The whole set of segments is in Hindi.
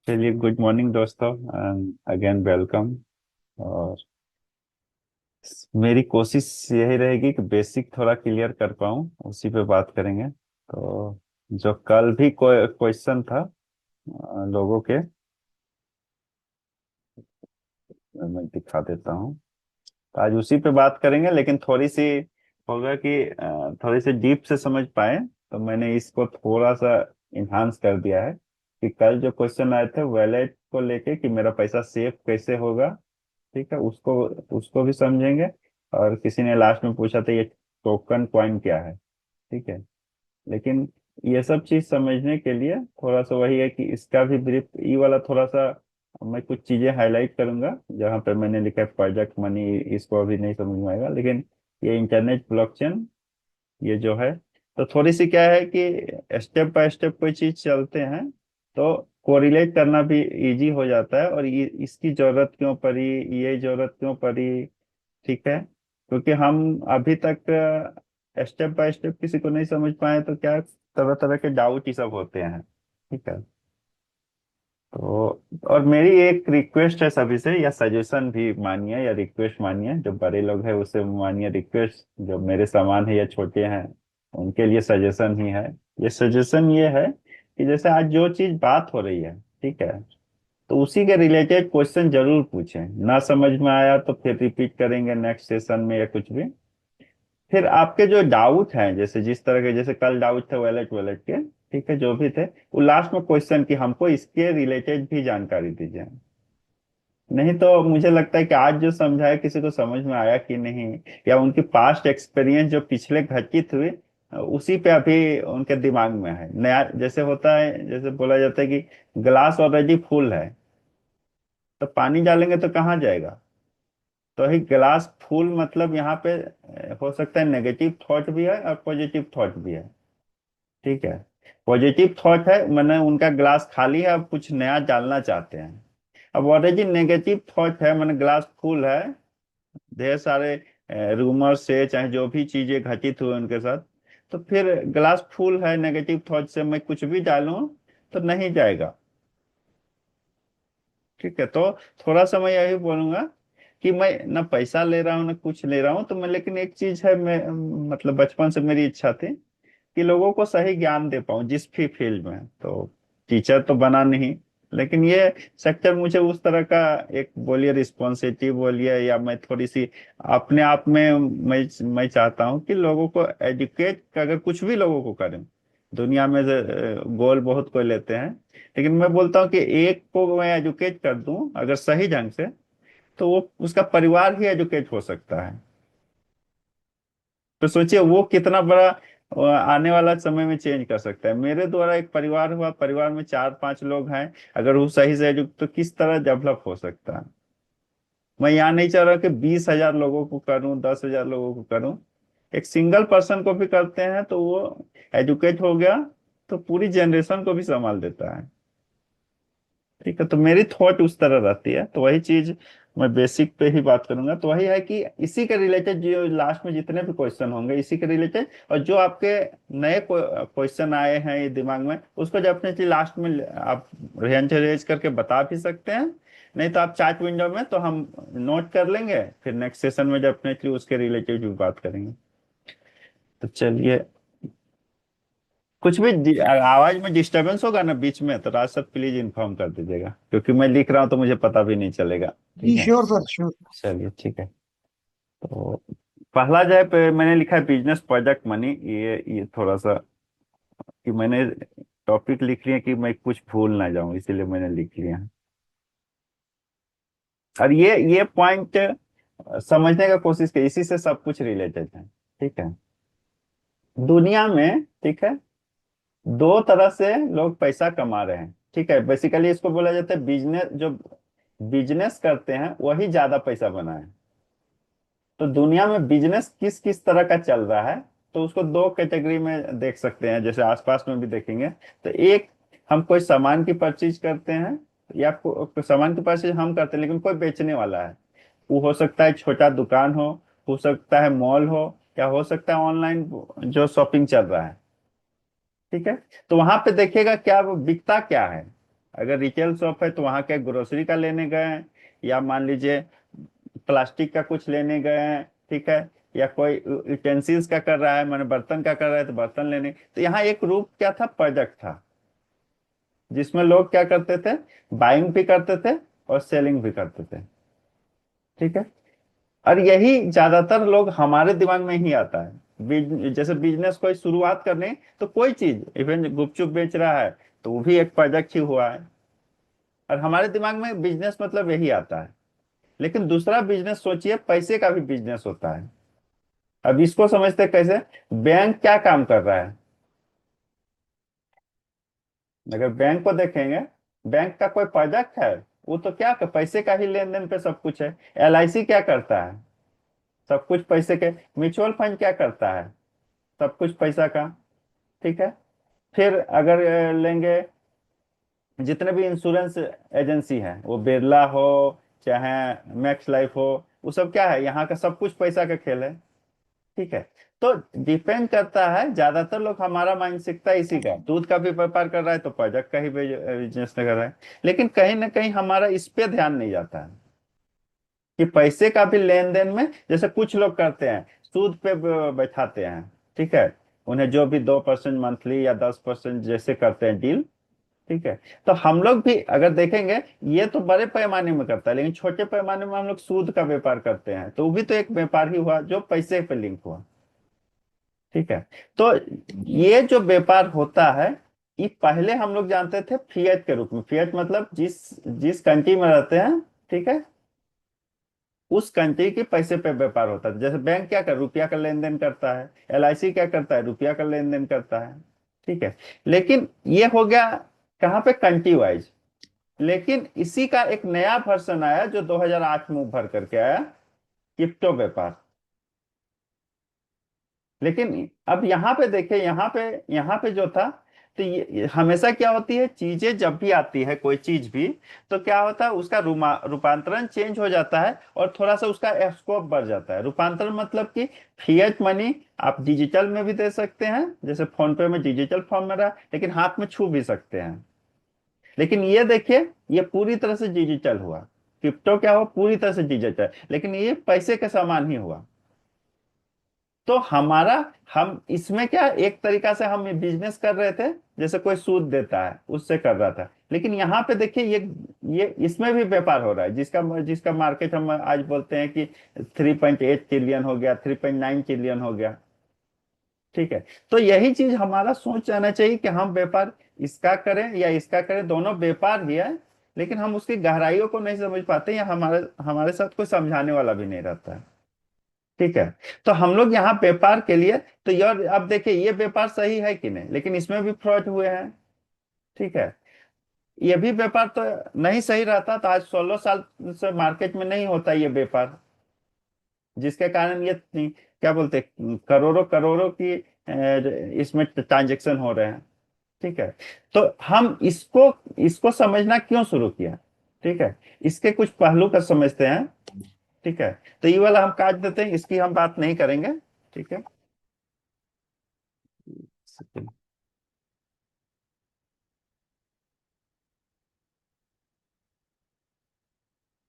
चलिए, गुड मॉर्निंग दोस्तों। Again welcome. और मेरी कोशिश यही रहेगी कि बेसिक थोड़ा क्लियर कर पाऊँ, उसी पे बात करेंगे। तो जो कल भी क्वेश्चन था लोगों के, मैं दिखा देता हूँ। तो आज उसी पे बात करेंगे, लेकिन थोड़ी सी होगा कि थोड़ी सी डीप से समझ पाए। तो मैंने इसको थोड़ा सा इन्हांस कर दिया है कि कल जो क्वेश्चन आए थे वैलेट को लेके कि मेरा पैसा सेफ कैसे होगा। ठीक है, उसको उसको भी समझेंगे। और किसी ने लास्ट में पूछा था ये टोकन कॉइन क्या है। ठीक है, लेकिन ये सब चीज समझने के लिए थोड़ा सा वही है कि इसका भी ब्रीफ ई वाला थोड़ा सा मैं कुछ चीजें हाईलाइट करूंगा। जहां पे मैंने लिखा है प्रोजेक्ट मनी, इसको अभी नहीं समझ में आएगा, लेकिन ये इंटरनेट ब्लॉकचेन ये जो है, तो थोड़ी सी क्या है कि स्टेप बाय स्टेप कोई चीज चलते हैं तो कोरिलेट करना भी इजी हो जाता है। और ये इसकी जरूरत क्यों पड़ी, ये जरूरत क्यों पड़ी। ठीक है, क्योंकि हम अभी तक स्टेप बाय स्टेप किसी को नहीं समझ पाए तो क्या तरह तरह के डाउट ही सब होते हैं। ठीक है, तो और मेरी एक रिक्वेस्ट है सभी से, या सजेशन भी मानिए या रिक्वेस्ट मानिए, जो बड़े लोग हैं उससे मानिए रिक्वेस्ट, जो मेरे समान है या छोटे हैं उनके लिए सजेशन ही है। ये सजेशन ये है कि जैसे आज जो चीज बात हो रही है, ठीक है, तो उसी के रिलेटेड क्वेश्चन जरूर पूछें। ना समझ में आया तो फिर रिपीट करेंगे नेक्स्ट सेशन में या कुछ भी। फिर आपके जो डाउट हैं, जैसे जिस तरह के, जैसे कल डाउट थे वैलेट वैलेट के, ठीक है, जो भी थे, वो लास्ट में क्वेश्चन कि हमको इसके रिलेटेड भी जानकारी दीजिए। नहीं तो मुझे लगता है कि आज जो समझाया किसी को समझ में आया कि नहीं, या उनकी पास्ट एक्सपीरियंस जो पिछले घटित हुए उसी पे अभी उनके दिमाग में है। नया जैसे होता है, जैसे बोला जाता है कि ग्लास ऑलरेडी फुल है, तो पानी डालेंगे तो कहाँ जाएगा। तो ही ग्लास फुल मतलब यहाँ पे हो सकता है नेगेटिव थॉट भी है और पॉजिटिव थॉट भी है। ठीक है, पॉजिटिव थॉट है मैंने उनका ग्लास खाली है, अब कुछ नया डालना चाहते हैं। अब ऑलरेडी नेगेटिव थॉट है मैंने ग्लास फुल है, ढेर सारे रूमर से चाहे जो भी चीजें घटित हुए उनके साथ, तो फिर ग्लास फुल है नेगेटिव थॉट से मैं कुछ भी डालूं तो नहीं जाएगा। ठीक है, तो थोड़ा सा मैं यही बोलूंगा कि मैं ना पैसा ले रहा हूँ ना कुछ ले रहा हूँ, तो मैं, लेकिन एक चीज है, मैं मतलब बचपन से मेरी इच्छा थी कि लोगों को सही ज्ञान दे पाऊँ जिस भी फील्ड में। तो टीचर तो बना नहीं, लेकिन ये सेक्टर मुझे उस तरह का, एक बोलिए रिस्पॉन्सिबिलिटी बोलिए, या मैं थोड़ी सी अपने आप में मैं चाहता हूँ कि लोगों को एजुकेट, अगर कुछ भी लोगों को करें दुनिया में। गोल बहुत कोई लेते हैं, लेकिन मैं बोलता हूँ कि एक को मैं एजुकेट कर दूं अगर सही ढंग से, तो वो उसका परिवार ही एजुकेट हो सकता है। तो सोचिए वो कितना बड़ा आने वाला समय में चेंज कर सकता है। मेरे द्वारा एक परिवार हुआ, परिवार में 4-5 लोग हैं, अगर वो सही से तो किस तरह डेवलप हो सकता है। मैं यहाँ नहीं चाह रहा कि 20,000 लोगों को करूं, 10,000 लोगों को करूं, एक सिंगल पर्सन को भी करते हैं तो वो एजुकेट हो गया, तो पूरी जनरेशन को भी संभाल देता है। ठीक है, तो मेरी थॉट उस तरह रहती है, तो वही चीज मैं बेसिक पे ही बात करूंगा। तो वही है कि इसी के रिलेटेड जो लास्ट में जितने भी क्वेश्चन होंगे इसी के रिलेटेड, और जो आपके नए क्वेश्चन आए हैं ये दिमाग में, उसको डेफिनेटली लास्ट में आप हैंड रेज करके बता भी सकते हैं। नहीं तो आप चैट विंडो में, तो हम नोट कर लेंगे, फिर नेक्स्ट सेशन में डेफिनेटली उसके रिलेटेड भी बात करेंगे। तो चलिए, कुछ भी आवाज में डिस्टरबेंस होगा ना बीच में, तो राज सर प्लीज इन्फॉर्म कर दीजिएगा, क्योंकि मैं लिख रहा हूँ तो मुझे पता भी नहीं चलेगा। ठीक जी है, श्योर सर श्योर। चलिए ठीक है। तो पहला जो है मैंने लिखा है बिजनेस प्रोजेक्ट मनी। ये थोड़ा सा कि मैंने टॉपिक लिख लिया कि मैं कुछ भूल ना जाऊं, इसीलिए मैंने लिख लिया। और ये पॉइंट समझने का कोशिश की, इसी से सब कुछ रिलेटेड है। ठीक है, दुनिया में, ठीक है, दो तरह से लोग पैसा कमा रहे हैं। ठीक है, बेसिकली इसको बोला जाता है बिजनेस, जो बिजनेस करते हैं वही ज्यादा पैसा बनाए। तो दुनिया में बिजनेस किस किस तरह का चल रहा है, तो उसको दो कैटेगरी में देख सकते हैं, जैसे आसपास में भी देखेंगे। तो एक, हम कोई सामान की परचेज करते हैं, या सामान की परचेज हम करते हैं लेकिन कोई बेचने वाला है। वो हो सकता है छोटा दुकान हो सकता है मॉल हो, या हो सकता है ऑनलाइन जो शॉपिंग चल रहा है। ठीक है, तो वहां पे देखिएगा क्या वो बिकता क्या है। अगर रिटेल शॉप है तो वहाँ क्या ग्रोसरी का लेने गए हैं, या मान लीजिए प्लास्टिक का कुछ लेने गए हैं, ठीक है, या कोई यूटेंसिल्स का कर रहा है, मैंने बर्तन का कर रहा है तो बर्तन लेने। तो यहाँ एक रूप क्या था, प्रोजेक्ट था, जिसमें लोग क्या करते थे, बाइंग भी करते थे और सेलिंग भी करते थे, ठीक है। और यही ज्यादातर लोग हमारे दिमाग में ही आता है। जैसे बिजनेस कोई शुरुआत करने, तो कोई चीज इवन गुपचुप बेच रहा है तो वो भी एक प्रोजेक्ट ही हुआ है, और हमारे दिमाग में बिजनेस मतलब यही आता है। लेकिन दूसरा बिजनेस सोचिए, पैसे का भी बिजनेस होता है। अब इसको समझते कैसे, बैंक क्या काम कर रहा है, अगर बैंक को देखेंगे, बैंक का कोई प्रोजेक्ट है, वो तो क्या पैसे का ही लेन देन पे सब कुछ है। एलआईसी क्या करता है, सब कुछ पैसे के। म्यूचुअल फंड क्या करता है, सब कुछ पैसा का, ठीक है। फिर अगर लेंगे, जितने भी इंश्योरेंस एजेंसी हैं, वो बिरला हो चाहे मैक्स लाइफ हो, वो सब क्या है, यहाँ का सब कुछ पैसा का खेल है, ठीक है। तो डिपेंड करता है, ज्यादातर लोग हमारा माइंड सीखता है इसी का, दूध का भी व्यापार कर रहा है तो प्रोजेक्ट का ही बिजनेस कर रहा है। लेकिन कहीं ना कहीं हमारा इस पे ध्यान नहीं जाता है कि पैसे का भी लेन देन में, जैसे कुछ लोग करते हैं, सूद पे बैठाते हैं, ठीक है, उन्हें जो भी 2% मंथली या 10% जैसे करते हैं डील, ठीक है। तो हम लोग भी अगर देखेंगे, ये तो बड़े पैमाने में करता है, लेकिन छोटे पैमाने में हम लोग सूद का व्यापार करते हैं, तो वो भी तो एक व्यापार ही हुआ जो पैसे पे लिंक हुआ, ठीक है। तो ये जो व्यापार होता है, ये पहले हम लोग जानते थे फिएट के रूप में। फिएट मतलब जिस जिस कंट्री में रहते हैं, ठीक है, उस कंट्री के पैसे पे व्यापार होता है। जैसे बैंक क्या कर, रुपया का लेन देन करता है, एलआईसी क्या करता है, रुपया का लेन देन करता है, ठीक है। लेकिन ये हो गया कहाँ पे, कंट्री वाइज। लेकिन इसी का एक नया वर्जन आया जो 2008 में उभर करके आया, क्रिप्टो व्यापार। लेकिन अब यहाँ पे देखिए, यहाँ पे जो था, तो ये हमेशा क्या होती है, चीजें जब भी आती है कोई चीज भी, तो क्या होता है, उसका रूपांतरण चेंज हो जाता है, और थोड़ा सा उसका स्कोप बढ़ जाता है। रूपांतरण मतलब कि फिएट मनी आप डिजिटल में भी दे सकते हैं, जैसे फोन पे में डिजिटल फॉर्म में रहा, लेकिन हाथ में छू भी सकते हैं। लेकिन ये देखिए, ये पूरी तरह से डिजिटल हुआ। क्रिप्टो क्या हुआ, पूरी तरह से डिजिटल, लेकिन ये पैसे के समान ही हुआ। तो हमारा, हम इसमें क्या, एक तरीका से हम बिजनेस कर रहे थे, जैसे कोई सूद देता है उससे कर रहा था। लेकिन यहाँ पे देखिए, ये इसमें भी व्यापार हो रहा है, जिसका जिसका मार्केट हम आज बोलते हैं कि 3.8 ट्रिलियन हो गया, 3.9 ट्रिलियन हो गया, ठीक है। तो यही चीज हमारा सोच आना चाहिए कि हम व्यापार इसका करें या इसका करें, दोनों व्यापार ही है। लेकिन हम उसकी गहराइयों को नहीं समझ पाते, या हमारे हमारे साथ कोई समझाने वाला भी नहीं रहता है, ठीक है। तो हम लोग यहाँ व्यापार के लिए, तो यार अब देखिए, ये व्यापार सही है कि नहीं, लेकिन इसमें भी फ्रॉड हुए हैं, ठीक है। ये भी व्यापार तो नहीं सही रहता तो आज 16 साल से मार्केट में नहीं होता ये व्यापार, जिसके कारण ये क्या बोलते हैं, करोड़ों करोड़ों की इसमें ट्रांजेक्शन हो रहे हैं, ठीक है। तो हम इसको इसको समझना क्यों शुरू किया, ठीक है, इसके कुछ पहलू का समझते हैं, ठीक है। तो ये वाला हम काट देते हैं, इसकी हम बात नहीं करेंगे, ठीक है।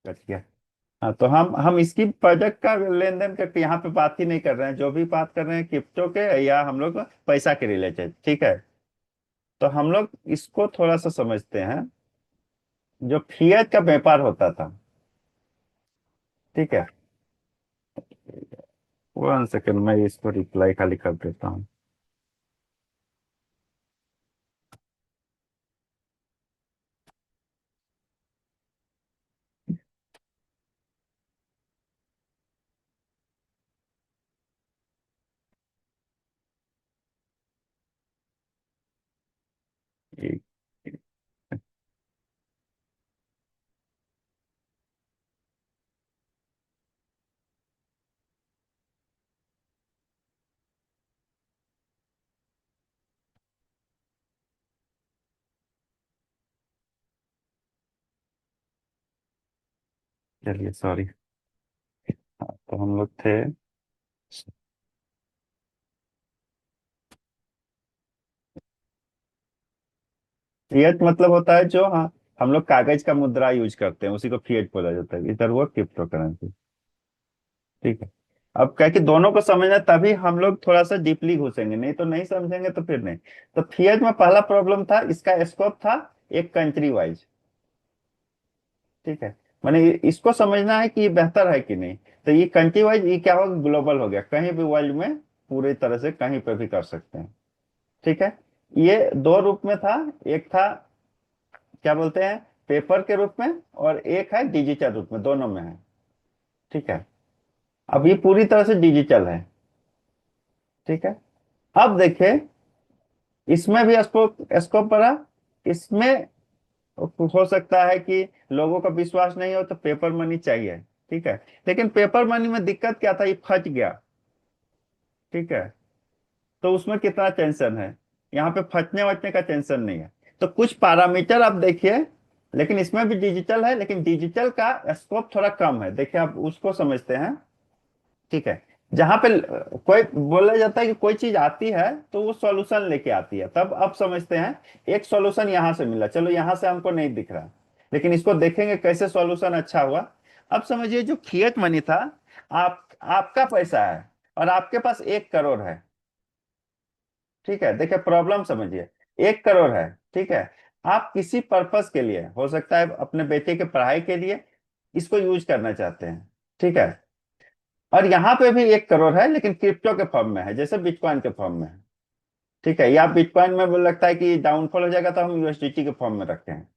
कट गया। हाँ, तो हम इसकी प्रोजेक्ट का लेन देन करके यहाँ पे बात ही नहीं कर रहे हैं, जो भी बात कर रहे हैं क्रिप्टो के या हम लोग पैसा के रिलेटेड, ठीक है। तो हम लोग इसको थोड़ा सा समझते हैं, जो फिएट का व्यापार होता था, ठीक है। 1 सेकंड, मैं इसको रिप्लाई खाली कर देता हूँ। एक- चलिए सॉरी। हाँ, तो हम लोग थे, फिएट मतलब होता है जो, हाँ, हम लोग कागज का मुद्रा यूज करते हैं, उसी को फिएट बोला जाता है, इधर वो क्रिप्टो करेंसी। ठीक है। अब क्या कि दोनों को समझना, तभी हम लोग थोड़ा सा डीपली घुसेंगे, नहीं तो नहीं समझेंगे तो फिर नहीं। तो फिएट में पहला प्रॉब्लम था, इसका स्कोप था एक कंट्री वाइज। ठीक है। माने इसको समझना है कि ये बेहतर है कि नहीं। तो ये कंट्री वाइज, ये क्या होगा, ग्लोबल हो गया, कहीं भी वर्ल्ड में पूरी तरह से कहीं पे भी कर सकते हैं। ठीक है। ये दो रूप में था। एक था क्या बोलते हैं, पेपर के रूप में, और एक है डिजिटल रूप में, दोनों में है। ठीक है। अब ये पूरी तरह से डिजिटल है। ठीक है। अब देखिए, इसमें भी स्कोप स्कोप बढ़ा। इसमें हो सकता है कि लोगों का विश्वास नहीं हो तो पेपर मनी चाहिए। ठीक है। लेकिन पेपर मनी में दिक्कत क्या था, ये फट गया। ठीक है। तो उसमें कितना टेंशन है, यहाँ पे फटने वटने का टेंशन नहीं है। तो कुछ पैरामीटर आप देखिए, लेकिन इसमें भी डिजिटल है, लेकिन डिजिटल का स्कोप थोड़ा कम है, देखिए आप उसको समझते हैं। ठीक है। जहां पे कोई बोला जाता है कि कोई चीज आती है तो वो सॉल्यूशन लेके आती है, तब अब समझते हैं एक सॉल्यूशन यहां से मिला, चलो यहां से हमको नहीं दिख रहा, लेकिन इसको देखेंगे कैसे सॉल्यूशन अच्छा हुआ। अब समझिए जो फिएट मनी था, आपका पैसा है और आपके पास 1 करोड़ है। ठीक है, देखिए प्रॉब्लम समझिए। 1 करोड़ है। ठीक है। आप किसी पर्पस के लिए, हो सकता है अपने बेटे के पढ़ाई के लिए, इसको यूज करना चाहते हैं। ठीक है। और यहाँ पे भी 1 करोड़ है, लेकिन क्रिप्टो के फॉर्म में है, जैसे बिटकॉइन के फॉर्म में है। ठीक है। या बिटकॉइन में मुझे लगता है कि डाउनफॉल हो जाएगा तो हम यूएसडीटी के फॉर्म में रखते हैं।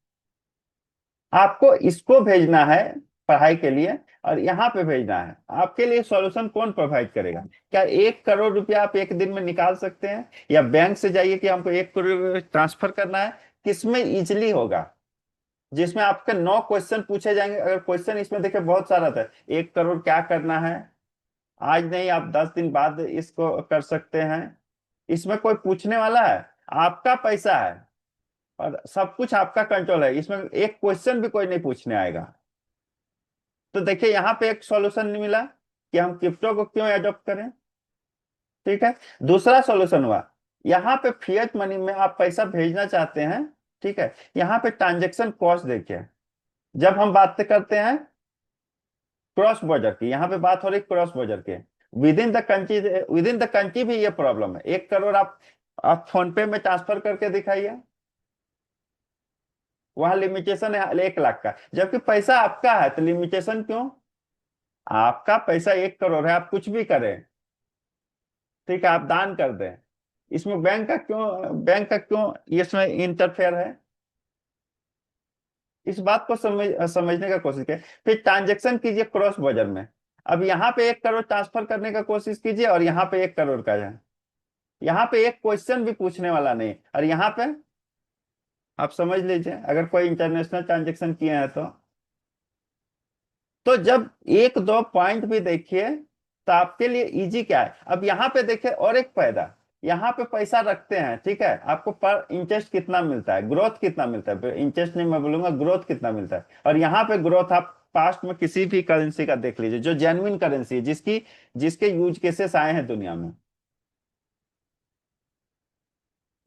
आपको इसको भेजना है पढ़ाई के लिए, और यहाँ पे भेजना है, आपके लिए सॉल्यूशन कौन प्रोवाइड करेगा? क्या 1 करोड़ रुपया आप एक दिन में निकाल सकते हैं, या बैंक से जाइए कि हमको 1 करोड़ ट्रांसफर करना है? किसमें इजिली होगा, जिसमें आपके 9 क्वेश्चन पूछे जाएंगे? अगर क्वेश्चन इसमें देखिए बहुत सारा था, 1 करोड़ क्या करना है, आज नहीं आप 10 दिन बाद इसको कर सकते हैं। इसमें कोई पूछने वाला है? आपका पैसा है और सब कुछ आपका कंट्रोल है, इसमें एक क्वेश्चन भी कोई नहीं पूछने आएगा। तो देखिए यहाँ पे एक सॉल्यूशन नहीं मिला कि हम क्रिप्टो को क्यों एडॉप्ट करें। ठीक है। दूसरा सॉल्यूशन हुआ, यहाँ पे फिएट मनी में आप पैसा भेजना चाहते हैं। ठीक है। यहाँ पे ट्रांजेक्शन कॉस्ट देखिए, जब हम बात करते हैं क्रॉस बॉर्डर की, यहाँ पे बात हो रही क्रॉस बॉर्डर के, विद इन द कंट्री भी ये प्रॉब्लम है। 1 करोड़ आप फोन पे में ट्रांसफर करके दिखाइए, वहां लिमिटेशन है 1 लाख का, जबकि पैसा आपका है तो लिमिटेशन क्यों? आपका पैसा 1 करोड़ है, आप कुछ भी करें। ठीक है, आप दान कर दें, इसमें बैंक का क्यों इसमें इंटरफेयर है? इस बात को समझने का कोशिश करें। फिर ट्रांजेक्शन कीजिए क्रॉस बॉर्डर में। अब यहाँ पे 1 करोड़ ट्रांसफर करने का कोशिश कीजिए, और यहाँ पे 1 करोड़ का है। यहाँ पे एक क्वेश्चन भी पूछने वाला नहीं, और यहाँ पे आप समझ लीजिए अगर कोई इंटरनेशनल ट्रांजेक्शन किए हैं तो जब एक दो पॉइंट भी देखिए तो आपके लिए इजी क्या है। अब यहाँ पे देखिए और एक फायदा, यहाँ पे पैसा रखते हैं, ठीक है, आपको पर इंटरेस्ट कितना मिलता है, ग्रोथ कितना मिलता है, इंटरेस्ट नहीं मैं बोलूंगा, ग्रोथ कितना मिलता है। और यहाँ पे ग्रोथ आप पास्ट में किसी भी करेंसी का देख लीजिए, जो जेन्युइन करेंसी है, जिसकी जिसके यूज केसेस आए हैं दुनिया में।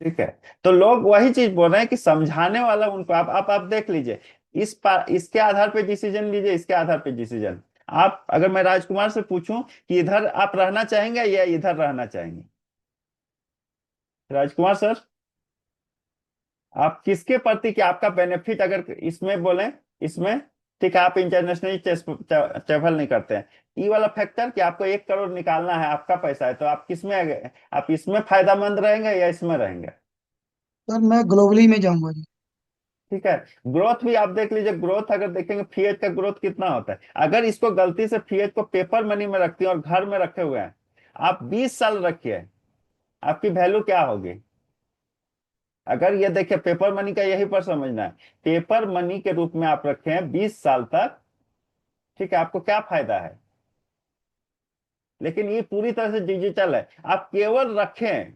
ठीक है। तो लोग वही चीज बोल रहे हैं कि समझाने वाला उनको, आप देख लीजिए, इसके आधार पे डिसीजन लीजिए, इसके आधार पे डिसीजन। आप अगर मैं राजकुमार से पूछूं कि इधर आप रहना चाहेंगे या इधर रहना चाहेंगे, राजकुमार सर, आप किसके प्रति, कि आपका बेनिफिट अगर इसमें बोलें, इसमें, ठीक है, आप इंटरनेशनली ट्रेवल नहीं करते हैं, ये वाला फैक्टर कि आपको 1 करोड़ निकालना है, आपका पैसा है, तो आप किसमें, आप इसमें फायदामंद रहेंगे या इसमें रहेंगे? सर मैं ग्लोबली में जाऊंगा जी। ठीक है। ग्रोथ भी आप देख लीजिए, ग्रोथ अगर देखेंगे फिएट का ग्रोथ कितना होता है, अगर इसको गलती से फिएट को पेपर मनी में रखते हैं और घर में रखे हुए हैं, आप 20 साल रखिए, आपकी वैल्यू क्या होगी? अगर ये देखिए, पेपर मनी का यही पर समझना है, पेपर मनी के रूप में आप रखे हैं 20 साल तक, ठीक है, आपको क्या फायदा है? लेकिन ये पूरी तरह से डिजिटल है, आप केवल रखें,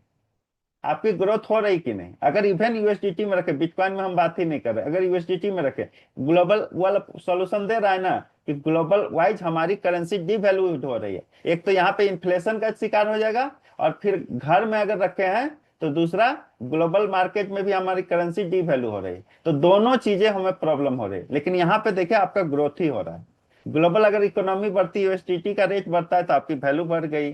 आपकी ग्रोथ हो रही कि नहीं। अगर इवन यूएसडीटी में रखे, बिटकॉइन में हम बात ही नहीं कर रहे, अगर यूएसडीटी में रखे, ग्लोबल वाला सॉल्यूशन दे रहा है ना, कि ग्लोबल वाइज हमारी करेंसी डिवैल्यूड हो रही है, एक तो यहाँ पे इन्फ्लेशन का शिकार हो जाएगा, और फिर घर में अगर रखे हैं तो दूसरा ग्लोबल मार्केट में भी हमारी करेंसी डीवैल्यू हो रही है। तो दोनों चीजें हमें प्रॉब्लम हो रही है, लेकिन यहाँ पे देखिए आपका ग्रोथ ही हो रहा है। ग्लोबल अगर इकोनॉमी बढ़ती है, यूएसडीटी का रेट बढ़ता है, तो आपकी वैल्यू बढ़ गई।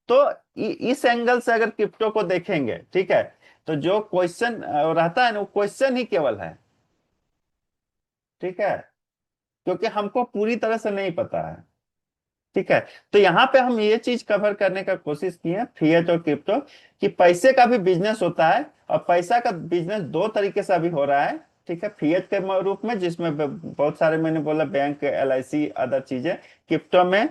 तो इस एंगल से अगर क्रिप्टो को देखेंगे, ठीक है, तो जो क्वेश्चन रहता है ना, वो क्वेश्चन ही केवल है, ठीक है, क्योंकि हमको पूरी तरह से नहीं पता है। ठीक है, तो यहाँ पे हम ये चीज कवर करने का कोशिश किए हैं, फिएट और क्रिप्टो, कि पैसे का भी बिजनेस होता है, और पैसा का बिजनेस दो तरीके से अभी हो रहा है। ठीक है, फिएट के रूप में, जिसमें बहुत सारे, मैंने बोला बैंक, एलआईसी, अदर चीजें। क्रिप्टो में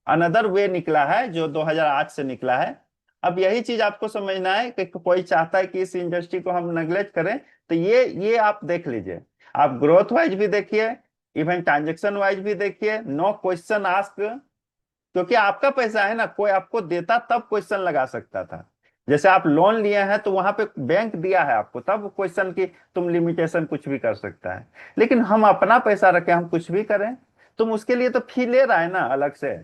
अनदर वे निकला है जो 2008 से निकला है। अब यही चीज आपको समझना है कि कोई चाहता है कि इस इंडस्ट्री को हम नेग्लेक्ट करें, तो ये आप देख लीजिए। आप ग्रोथ वाइज भी देखिए, इवन ट्रांजेक्शन वाइज भी देखिए, नो क्वेश्चन आस्क, क्योंकि आपका पैसा है ना, कोई आपको देता तब क्वेश्चन लगा सकता था। जैसे आप लोन लिए हैं तो वहां पे बैंक दिया है आपको, तब क्वेश्चन की तुम लिमिटेशन कुछ भी कर सकता है। लेकिन हम अपना पैसा रखे, हम कुछ भी करें, तुम उसके लिए तो फी ले रहा है ना अलग से।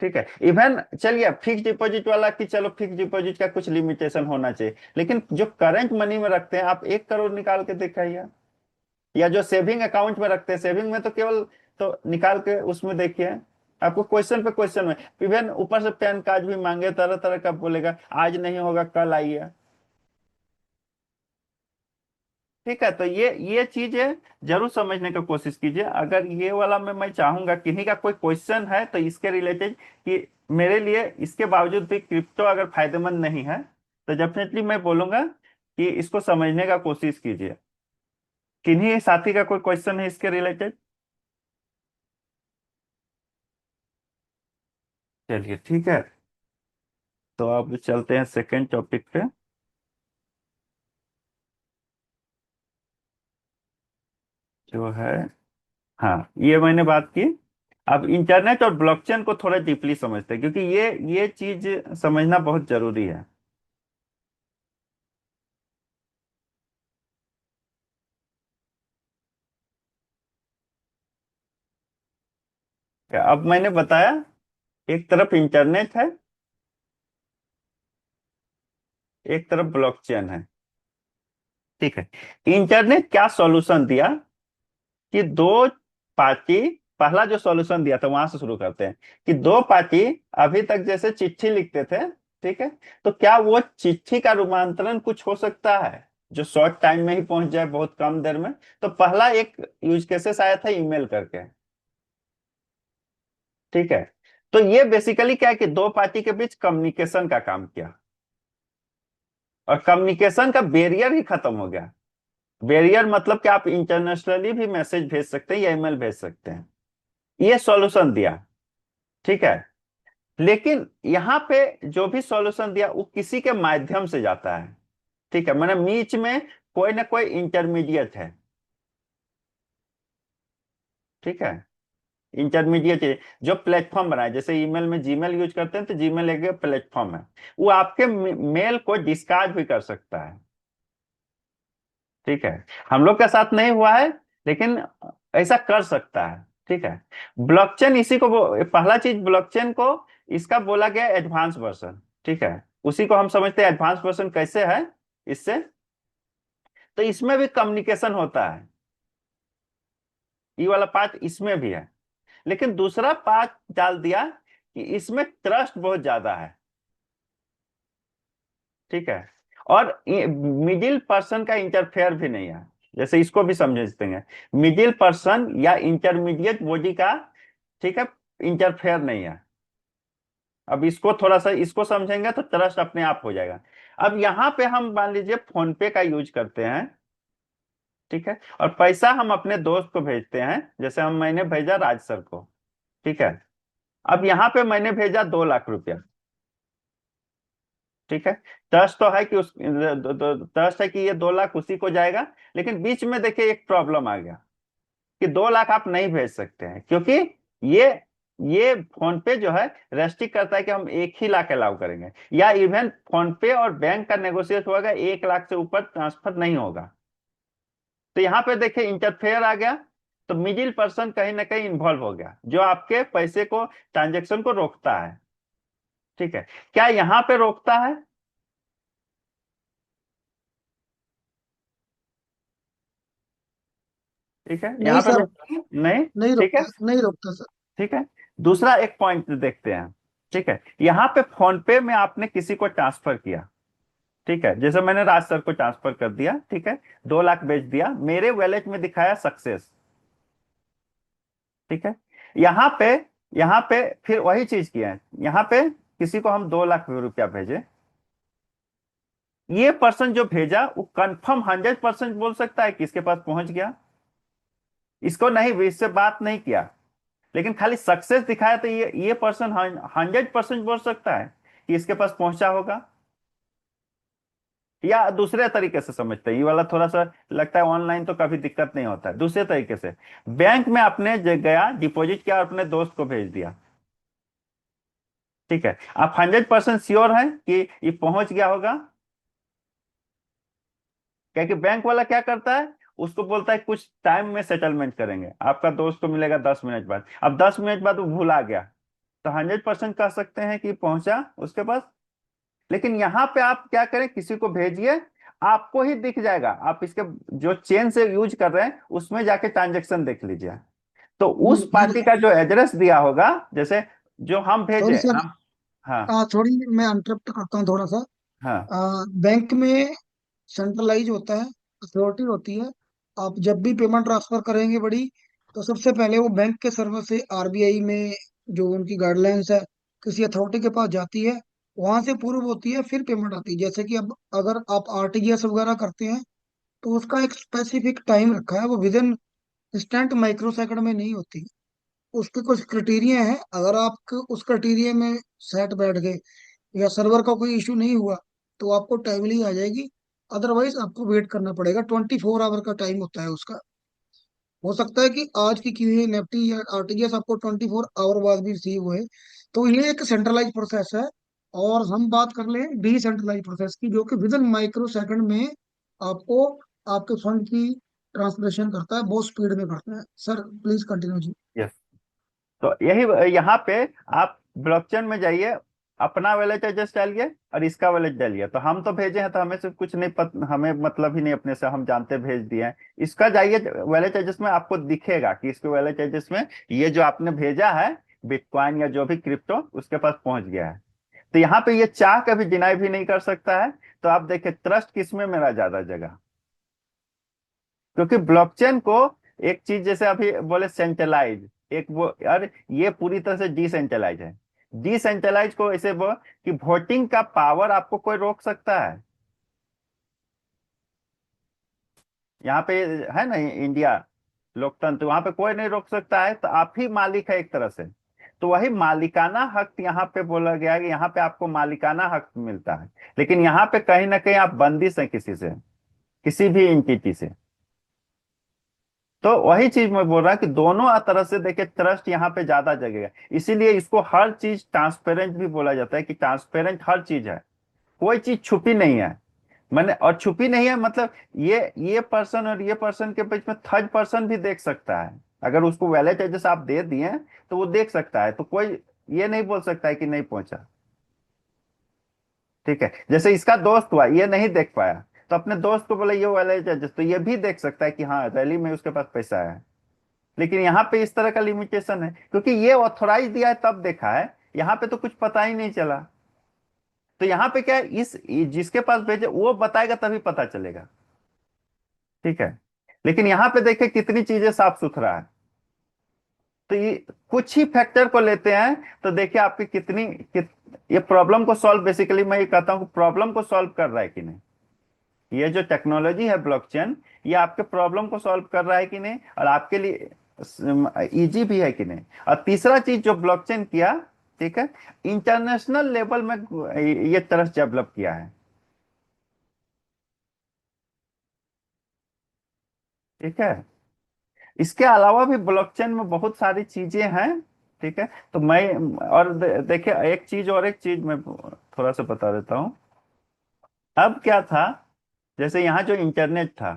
ठीक है, इवन चलिए फिक्स डिपॉजिट वाला, कि चलो फिक्स डिपॉजिट का कुछ लिमिटेशन होना चाहिए, लेकिन जो करंट मनी में रखते हैं, आप 1 करोड़ निकाल के दिखाइए, या जो सेविंग अकाउंट में रखते हैं, सेविंग में तो केवल, तो निकाल के उसमें देखिए, आपको क्वेश्चन पे क्वेश्चन में, इवन ऊपर से पैन कार्ड भी मांगे, तरह तरह का बोलेगा, आज नहीं होगा कल आइए। ठीक है, तो ये चीजें जरूर समझने की कोशिश कीजिए। अगर ये वाला में मैं चाहूंगा किन्हीं का कोई क्वेश्चन है तो इसके रिलेटेड, कि मेरे लिए इसके बावजूद भी क्रिप्टो अगर फायदेमंद नहीं है, तो डेफिनेटली मैं बोलूंगा कि इसको समझने का कोशिश कीजिए। किन्हीं साथी का कोई क्वेश्चन है इसके रिलेटेड? चलिए ठीक है, तो अब चलते हैं सेकेंड टॉपिक पे, जो है, हाँ, ये मैंने बात की। अब इंटरनेट और ब्लॉकचेन को थोड़ा डीपली समझते हैं, क्योंकि ये चीज समझना बहुत जरूरी है। अब मैंने बताया, एक तरफ इंटरनेट है, एक तरफ ब्लॉकचेन है। ठीक है, इंटरनेट क्या सॉल्यूशन दिया, कि दो पार्टी, पहला जो सॉल्यूशन दिया था वहां से शुरू करते हैं, कि दो पार्टी अभी तक जैसे चिट्ठी लिखते थे, ठीक है, तो क्या वो चिट्ठी का रूपांतरण कुछ हो सकता है जो शॉर्ट टाइम में ही पहुंच जाए, बहुत कम देर में? तो पहला एक यूज केसेस आया था ईमेल करके। ठीक है, तो ये बेसिकली क्या है, कि दो पार्टी के बीच कम्युनिकेशन का काम किया, और कम्युनिकेशन का बैरियर ही खत्म हो गया। बैरियर मतलब कि आप इंटरनेशनली भी मैसेज भेज सकते हैं या ईमेल भेज सकते हैं, ये सॉल्यूशन दिया। ठीक है, लेकिन यहाँ पे जो भी सॉल्यूशन दिया वो किसी के माध्यम से जाता है। ठीक है, मैंने बीच में कोई ना कोई इंटरमीडिएट है। ठीक है, इंटरमीडिएट जो प्लेटफॉर्म बनाए, जैसे ईमेल में जीमेल यूज करते हैं, तो जीमेल एक प्लेटफॉर्म है, वो आपके मेल को डिस्कार्ड भी कर सकता है। ठीक है, हम लोग के साथ नहीं हुआ है, लेकिन ऐसा कर सकता है। ठीक है, ब्लॉकचेन इसी को पहला चीज ब्लॉकचेन को इसका बोला गया एडवांस वर्जन। ठीक है, उसी को हम समझते हैं एडवांस वर्जन कैसे है इससे, तो इसमें भी कम्युनिकेशन होता है, ये वाला पार्ट इसमें भी है, लेकिन दूसरा पार्ट डाल दिया कि इसमें ट्रस्ट बहुत ज्यादा है। ठीक है, और मिडिल पर्सन का इंटरफेयर भी नहीं है, जैसे इसको भी समझते हैं, मिडिल पर्सन या इंटरमीडिएट बॉडी का, ठीक है, इंटरफेयर नहीं है। अब इसको थोड़ा सा इसको समझेंगे तो ट्रस्ट अपने आप हो जाएगा। अब यहाँ पे हम मान लीजिए फोन पे का यूज करते हैं, ठीक है, और पैसा हम अपने दोस्त को भेजते हैं, जैसे मैंने भेजा राज सर को। ठीक है, अब यहाँ पे मैंने भेजा 2 लाख रुपया। ठीक है, ट्रस्ट तो है कि ट्रस्ट है कि ये 2 लाख उसी को जाएगा, लेकिन बीच में देखिए एक प्रॉब्लम आ गया, कि 2 लाख आप नहीं भेज सकते हैं, क्योंकि ये ये फोन पे जो है रेस्ट्रिक्ट करता है कि हम 1 ही लाख अलाउ करेंगे, या इवन फोन पे और बैंक का नेगोशिएट होगा, 1 लाख से ऊपर ट्रांसफर नहीं होगा। तो यहाँ पे देखिए इंटरफेयर आ गया, तो मिडिल पर्सन कहीं ना कहीं इन्वॉल्व हो गया, जो आपके पैसे को, ट्रांजेक्शन को रोकता है। ठीक है, क्या यहाँ पे रोकता है? ठीक है, नहीं यहाँ पे सर, रोकता है नहीं? नहीं ठीक है, रोकता, नहीं रोकता सर। ठीक है। दूसरा एक पॉइंट देखते हैं। ठीक है, यहाँ पे फोन पे में आपने किसी को ट्रांसफर किया, ठीक है, जैसे मैंने राज सर को ट्रांसफर कर दिया, ठीक है, 2 लाख भेज दिया, मेरे वॉलेट में दिखाया सक्सेस। ठीक है, यहाँ पे, यहाँ पे फिर वही चीज किया है, यहाँ पे किसी को हम 2 लाख रुपया भेजे, ये पर्सन जो भेजा वो कंफर्म 100% बोल सकता है कि इसके पास पहुंच गया, इसको नहीं, इससे बात नहीं किया, लेकिन खाली सक्सेस दिखाया, तो ये पर्सन 100% बोल सकता है कि इसके पास पहुंचा होगा। या दूसरे तरीके से समझते हैं, ये वाला थोड़ा सा लगता है ऑनलाइन तो काफी दिक्कत नहीं होता है, दूसरे तरीके से, बैंक में आपने गया, डिपॉजिट किया और अपने दोस्त को भेज दिया, ठीक है, आप 100% श्योर हैं कि ये पहुंच गया होगा? क्या कि बैंक वाला क्या करता है, उसको बोलता है कुछ टाइम में सेटलमेंट करेंगे, आपका दोस्त को मिलेगा 10 मिनट बाद, अब 10 मिनट बाद वो भूला गया, तो 100% कह सकते हैं कि पहुंचा उसके पास। लेकिन यहाँ पे आप क्या करें, किसी को भेजिए, आपको ही दिख जाएगा, आप इसके जो चेन से यूज कर रहे हैं उसमें जाके ट्रांजेक्शन देख लीजिए, तो उस हाँ पार्टी का जो एड्रेस दिया होगा, जैसे जो हम भेजे सॉरी सर, हम। हाँ, थोड़ी मैं इंटरप्ट करता हूँ थोड़ा सा। हाँ, बैंक में सेंट्रलाइज होता है, अथॉरिटी होती है। आप जब भी पेमेंट ट्रांसफर करेंगे बड़ी, तो सबसे पहले वो बैंक के सर्वर से आरबीआई में जो उनकी गाइडलाइंस है, किसी अथॉरिटी के पास जाती है, वहां से अप्रूव होती है, फिर पेमेंट आती है। जैसे कि अब अगर आप आरटीजीएस वगैरह करते हैं, तो उसका एक स्पेसिफिक टाइम रखा है, वो with in instant micro second में नहीं होती। उसके कुछ क्राइटेरिया हैं, अगर आप उस क्राइटेरिया में सेट बैठ गए या सर्वर का कोई इशू नहीं हुआ, तो आपको टाइमली आ जाएगी। अदरवाइज आपको वेट करना पड़ेगा, 24 आवर का टाइम होता है उसका। हो सकता है कि आज की हुई निफ्टी या आरटीजीएस आपको 24 आवर बाद भी रिसीव हुए। तो ये एक सेंट्रलाइज प्रोसेस है। और हम बात कर लें डिसेंट्रलाइज प्रोसेस की, जो कि विद इन माइक्रो सेकंड में आपको आपके फंड की ट्रांसलेशन करता है, बहुत स्पीड में करता है। सर प्लीज कंटिन्यू जी। यस। तो यही यहाँ पे आप ब्लॉकचेन में जाइए, अपना वैलेट एड्रेस डालिए और इसका वैलेट डालिए, तो हम तो भेजे हैं तो हमें से कुछ नहीं हमें मतलब ही नहीं अपने से, हम जानते भेज दिए हैं। इसका जाइए वैलेट एड्रेस में, आपको दिखेगा कि इसके वैलेट एड्रेस में ये जो आपने भेजा है बिटकॉइन या जो भी क्रिप्टो उसके पास पहुंच गया है। तो यहाँ पे ये चाह कभी डिनाई भी नहीं कर सकता है। तो आप देखिए ट्रस्ट किसमें मेरा ज्यादा जगह, क्योंकि ब्लॉकचेन को एक चीज जैसे अभी बोले सेंट्रलाइज, एक वो यार, ये पूरी तरह से डिसेंट्रलाइज है। डिसेंट्रलाइज को ऐसे वो कि वोटिंग का पावर आपको कोई रोक सकता है? यहाँ पे है ना इंडिया लोकतंत्र, वहां पे कोई नहीं रोक सकता है, तो आप ही मालिक है एक तरह से। तो वही मालिकाना हक यहाँ पे बोला गया है कि यहाँ पे आपको मालिकाना हक मिलता है, लेकिन यहाँ पे कहीं ना कहीं आप बंदिश हैं किसी से, किसी भी इंटिटी से। तो वही चीज मैं बोल रहा कि दोनों तरह से देखिए ट्रस्ट यहाँ पे ज्यादा जगेगा, इसीलिए इसको हर चीज ट्रांसपेरेंट भी बोला जाता है कि ट्रांसपेरेंट हर चीज है, कोई चीज छुपी नहीं है। मैंने और छुपी नहीं है मतलब ये पर्सन और ये पर्सन के बीच में थर्ड पर्सन भी देख सकता है, अगर उसको वैलेट एड्रेस आप दे दिए तो वो देख सकता है, तो कोई ये नहीं बोल सकता है कि नहीं पहुंचा। ठीक है, जैसे इसका दोस्त हुआ, ये नहीं देख पाया, तो अपने दोस्त को बोला ये वैलेट एड्रेस, तो ये भी देख सकता है कि हाँ रैली में उसके पास पैसा है। लेकिन यहाँ पे इस तरह का लिमिटेशन है, क्योंकि ये ऑथोराइज दिया है तब देखा है, यहाँ पे तो कुछ पता ही नहीं चला। तो यहाँ पे क्या है, जिसके पास भेजे वो बताएगा तभी पता चलेगा। ठीक है, लेकिन यहाँ पे देखिए कितनी चीजें साफ सुथरा है। तो ये कुछ ही फैक्टर को लेते हैं, तो देखिए आपकी ये प्रॉब्लम को सॉल्व, बेसिकली मैं ये कहता हूँ प्रॉब्लम को सॉल्व कर रहा है कि नहीं, ये जो टेक्नोलॉजी है ब्लॉकचेन, ये आपके प्रॉब्लम को सॉल्व कर रहा है कि नहीं, और आपके लिए इजी भी है कि नहीं। और तीसरा चीज जो ब्लॉकचेन किया, ठीक है, इंटरनेशनल लेवल में ये ट्रस्ट डेवलप किया है। ठीक है, इसके अलावा भी ब्लॉकचेन में बहुत सारी चीजें हैं। ठीक है, तो मैं और देखिए एक चीज मैं थोड़ा सा बता देता हूँ। अब क्या था, जैसे यहाँ जो इंटरनेट था